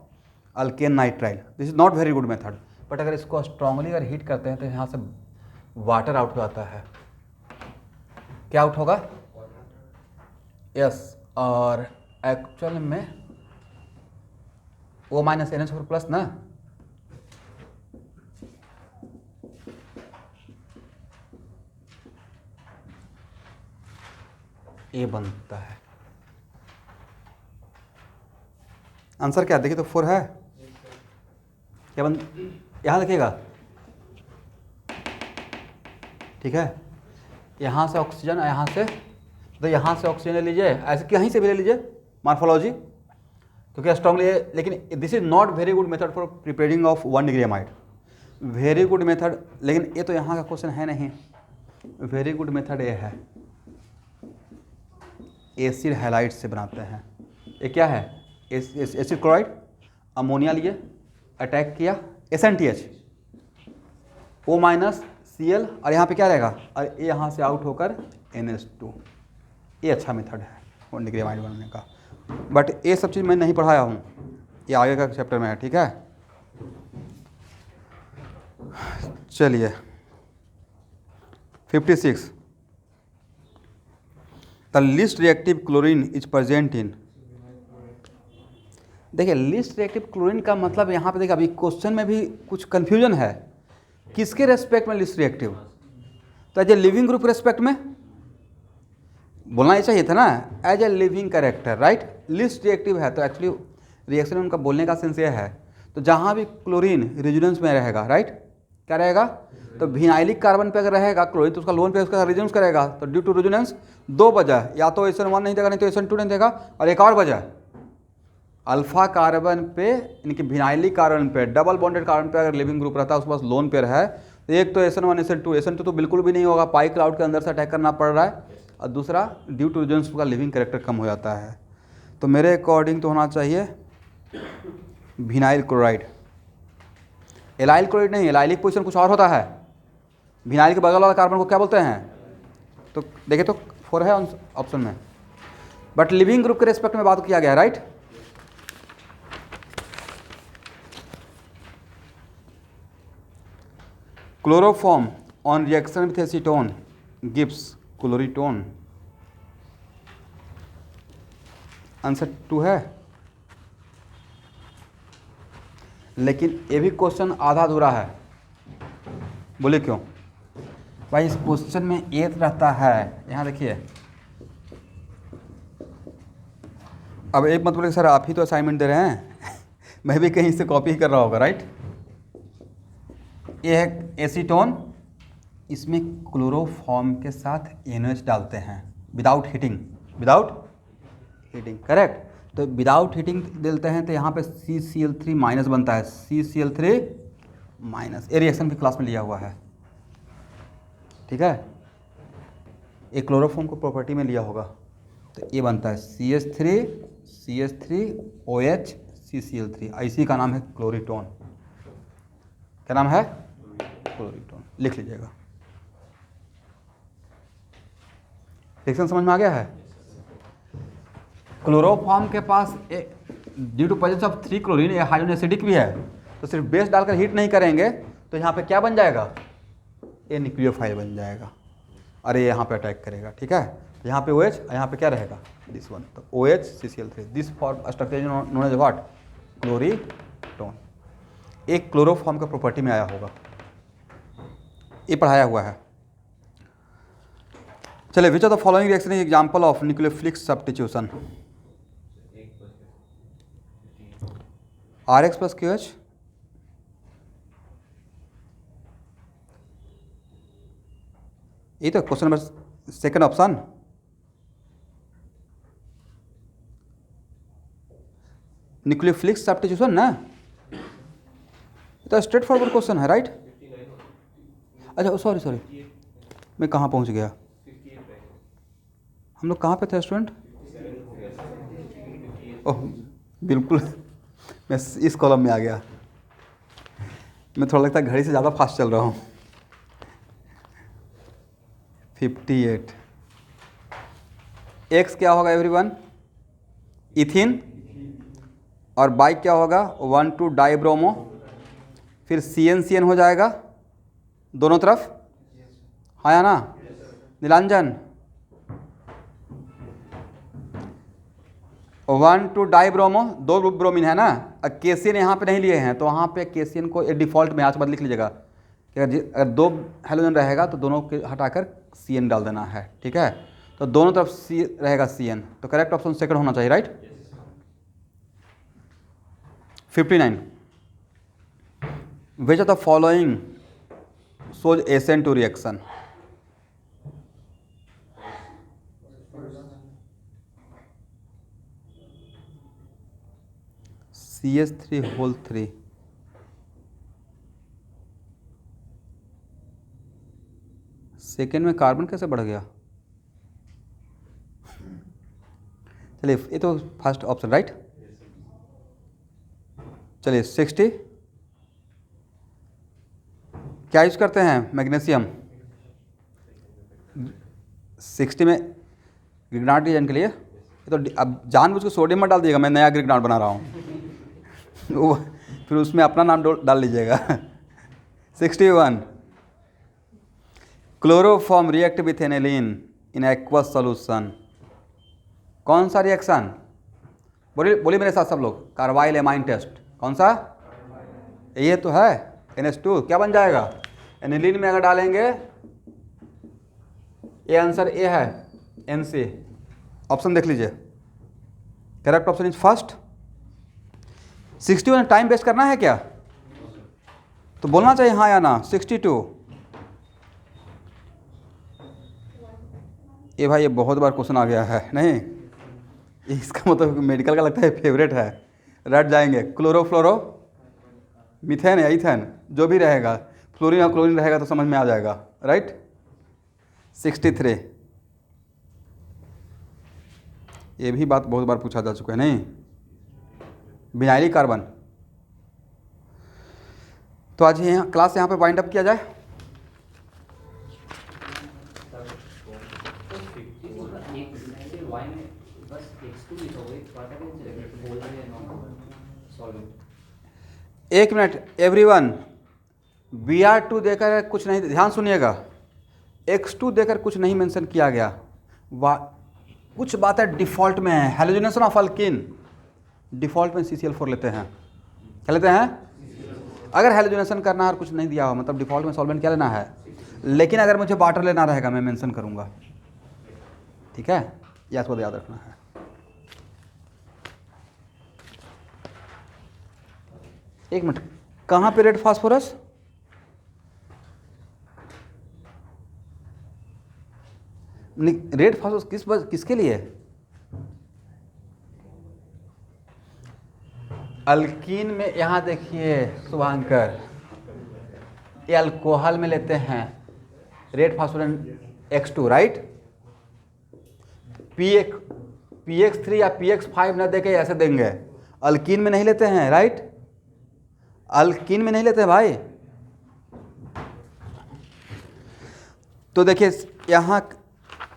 alkane nitrile, this is not very good method, but अगर इसको स्ट्रांगली अगर हीट करते हैं तो यहाँ से वाटर आउट हो जाता है। क्या आउट होगा? यस, और एक्चुअल में O- NH4 प्लस ना, ये बनता है। आंसर क्या? देखिए तो 4 है। क्या बन, यहाँ देखिएगा, ठीक है, यहाँ से ऑक्सीजन, यहाँ से, तो यहाँ से ऑक्सीजन ले लीजिए, ऐसे कहीं से भी ले लीजिए मार्फोलॉजी, क्योंकि स्ट्रांगली, लेकिन this is not very good method for preparing of 1 degree amide. Very good method, लेकिन ये तो यहाँ का क्वेश्चन है नहीं। वेरी गुड मेथड ये है, एसिड हैलाइड से बनाते हैं। ये क्या है? एसिड क्लोराइड, अमोनिया लिए, अटैक किया, SNTH, O- Cl, और यहाँ पे क्या रहेगा? और ये यहाँ से आउट होकर NH2। ये अच्छा मेथड है 1 डिग्री अमाइड बनाने का, बट ये सब चीज़ मैं नहीं पढ़ाया हूँ, ये आगे का चैप्टर में है, ठीक है। चलिए 56, the least reactive chlorine is present in. देखिए लीस्ट रिएक्टिव क्लोरीन का मतलब यहाँ पे देखिए, अभी क्वेश्चन में भी कुछ कन्फ्यूजन है, किसके रेस्पेक्ट में लीस्ट रिएक्टिव? तो as a living group respect में बोलना ही चाहिए था ना, as a living character, right. Least reactive है तो एक्चुअली रिएक्शन में उनका बोलने का सेंस ये है, तो जहाँ भी क्लोरीन रेजोनेंस में रहेगा, राइट, क्या रहेगा? तो विनाइलिक कार्बन पे अगर रहेगा क्लोरीन तो उसका लोन पे उसका रेजोनेंस करेगा, तो ड्यू टू रेजोनेंस 2 वजह, या तो SN1 नहीं देगा, नहीं तो SN2 नहीं देगा, और एक और वजह अल्फा कार्बन पे, इनके विनाइलिक कार्बन पे, डबल बॉन्डेड कार्बन पे अगर लिविंग ग्रुप रहता है उसके पास लोन पेयर है, तो एक तो SN1 SN2 तो बिल्कुल भी नहीं होगा, पाई क्लाउड के अंदर से अटैक करना पड़ रहा है, और दूसरा ड्यू टू रेजोनेंस का लिविंग कैरेक्टर कम हो जाता है। तो मेरे अकॉर्डिंग तो होना चाहिए विनाइल क्लोराइड। एलाइल क्लोराइड नहीं, एलाइलिक पोजीशन कुछ और होता है। विनाइल के बगल वाला कार्बन को क्या बोलते हैं? तो देखिए तो 4 है ऑप्शन में, बट लिविंग ग्रुप के रेस्पेक्ट में बात किया गया है, right. Chloroform on reaction with acetone gives chloretone. Answer 2 है, लेकिन ये भी क्वेश्चन आधा अधूरा है। बोले क्यों? भाई इस क्वेश्चन में एक रहता है, यहाँ देखिए। अब एक मतलब सर आप ही तो असाइनमेंट दे रहे हैं मैं भी कहीं से कॉपी कर रहा होगा, राइट। ये है एसीटोन, इसमें क्लोरोफॉर्म के साथ NH डालते हैं विदाउट हीटिंग, करेक्ट। तो विदाउट हीटिंग डालते हैं तो यहाँ पे CCl3 माइनस बनता है, CCl3 माइनस। ये रिएक्शन भी क्लास में लिया हुआ है, ठीक है। एक क्लोरोफॉर्म को प्रॉपर्टी में लिया होगा, तो ये बनता है CH3OH CCl3, इसी का नाम है क्लोरीटोन। क्या नाम है? क्लोरीटोन। लिख लीजिएगा। रिएक्शन समझ में आ गया है? क्लोरोफॉर्म के पास due to presence of 3 chlorine ये हाइड्रोजन एसिडिक भी है, तो सिर्फ बेस डालकर हीट नहीं करेंगे तो यहाँ पे क्या बन जाएगा? ये न्यूक्लियोफाइल बन जाएगा, अरे यहाँ पे अटैक करेगा, ठीक है। तो यहाँ पे OH, यहाँ पे क्या रहेगा? दिस वन, तो OH CCl3, this form structure known as what? Chloretone. एक क्लोरोफॉर्म का प्रॉपर्टी में आया होगा, ये पढ़ाया हुआ है। चलिए, विच of the following reaction is example of nucleophilic substitution? RH + KH, ये तो question number second option. Nucleophilic substitution ना, ये तो स्ट्रेट फॉरवर्ड क्वेश्चन है, राइट। अच्छा सॉरी, मैं कहाँ पहुँच गया? हम लोग कहाँ पे थे स्टूडेंट? ओह बिल्कुल, मैं इस कॉलम में आ गया। मैं थोड़ा लगता है घड़ी से ज़्यादा फास्ट चल रहा हूँ। 58। एक्स क्या होगा एवरीवन? इथिन। और बाइक क्या होगा? 1,2 डाइब्रोमो। फिर CN हो जाएगा दोनों तरफ, हाँ या ना? नीलांजन, 1,2 डाइब्रोमो, 2 ब्रोमीन है ना। केसियन यहाँ पे नहीं लिए हैं, तो वहाँ पे केसियन को डिफ़ॉल्ट में आज बाद लिख लीजिएगा कि अगर 2 हेलोजन रहेगा तो दोनों के हटाकर CN डाल देना है, ठीक है। तो दोनों तरफ C रहेगा CN, तो करेक्ट ऑप्शन सेकंड होना चाहिए, right. 59। Which of the following shows ASCENT to reaction? CH3 second में कार्बन कैसे बढ़ गया? चलिए, ये तो फर्स्ट ऑप्शन, राइट। चलिए 60, क्या यूज करते हैं? मैग्नीशियम। 60 में ग्रिग्नार्ड डिजाइन के लिए, ये तो अब जानबूझ के सोडियम मत डाल दिएगा, मैं नया ग्रिग्नार्ड बना रहा हूँ वो फिर उसमें अपना नाम डाल लीजिएगा 61। Chloroform react with aniline in aqueous solution. कौन सा रिएक्शन? बोलिए मेरे साथ सब लोग। Carbylamine test. कौन सा? ये तो है NH2, क्या बन जाएगा? एनिलीन में अगर डालेंगे, ये आंसर ए है, NC। ऑप्शन देख लीजिए, correct option is first. 61 time waste करना है क्या? तो बोलना चाहिए हाँ या ना। 62। ये भाई ये बहुत बार क्वेश्चन आ गया है, नहीं इसका मतलब मेडिकल का लगता है फेवरेट है। रट जाएंगे। क्लोरोफ्लोरो मिथेन या इथेन जो भी रहेगा, फ्लोरीन और क्लोरीन रहेगा तो समझ में आ जाएगा, राइट। 63। ये भी बात बहुत बार पूछा जा चुका है, नहीं। विनाइलिक कार्बन तो आज यहाँ क्लास यहाँ पे वाइंड अप किया जाए। एक वाई में बस x2 लिखोगे वाटर कैन सिलेक्ट बोल रहे हैं नॉन सॉल्विंग। एक मिनट एवरीवन, Br2 देकर कुछ नहीं, ध्यान सुनिएगा, x2 देकर कुछ नहीं मेंशन किया गया। कुछ बातें डिफ़ॉल्ट में है। हैलोजनेशन ऑफ अल्कीन डिफ़ॉल्ट में CCl4 लेते हैं। क्या लेते हैं? अगर हैलोजनेशन करना है और कुछ नहीं दिया हो, मतलब डिफ़ॉल्ट में सॉल्वेंट क्या लेना है, लेकिन अगर मुझे वाटर लेना रहेगा मैं मेंशन करूँगा। ठीक है, यह आपको याद रखना है। एक मिनट, कहाँ पे रेड फास्फोरस? रेड फास्फोरस किसके लिए? अल्कीन में। यहाँ देखिए शुभांकर, ये अल्कोहल में लेते हैं red phosphorus X2 right. PX3 या PX5 न देके ऐसे देंगे। अल्कीन में नहीं लेते हैं राइट, अल्कीन में नहीं लेते हैं भाई। तो देखिए यहाँ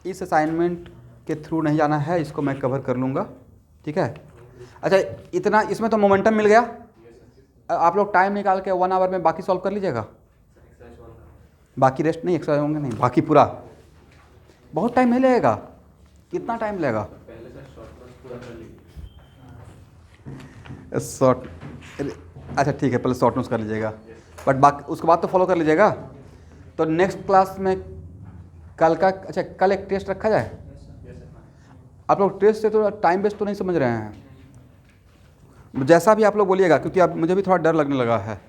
इस असाइनमेंट के थ्रू नहीं जाना है, इसको मैं कवर कर लूँगा। ठीक है, अच्छा इतना इसमें तो मोमेंटम मिल गया। आप लोग टाइम निकाल के 1 आवर में बाकी सॉल्व कर लीजिएगा। बाकी रेस्ट नहीं, एक्सरसाइज होंगे नहीं, बाकी पूरा। बहुत टाइम नहीं लगेगा। कितना टाइम लगेगा? पहले से शॉर्ट नोट्स पूरा कर लीजिए। शॉर्ट, अच्छा ठीक है, पहले शॉर्ट नोट्स कर लीजिएगा, बट बाकी उसके बाद तो फॉलो कर लीजिएगा। तो नेक्स्ट क्लास में कल का, अच्छा कल एक टेस्ट रखा जाए। आप लोग टेस्ट से तो टाइम वेस्ट तो नहीं समझ रहे हैं, जैसा भी आप लोग बोलिएगा, क्योंकि अब मुझे भी थोड़ा डर लगने लगा है।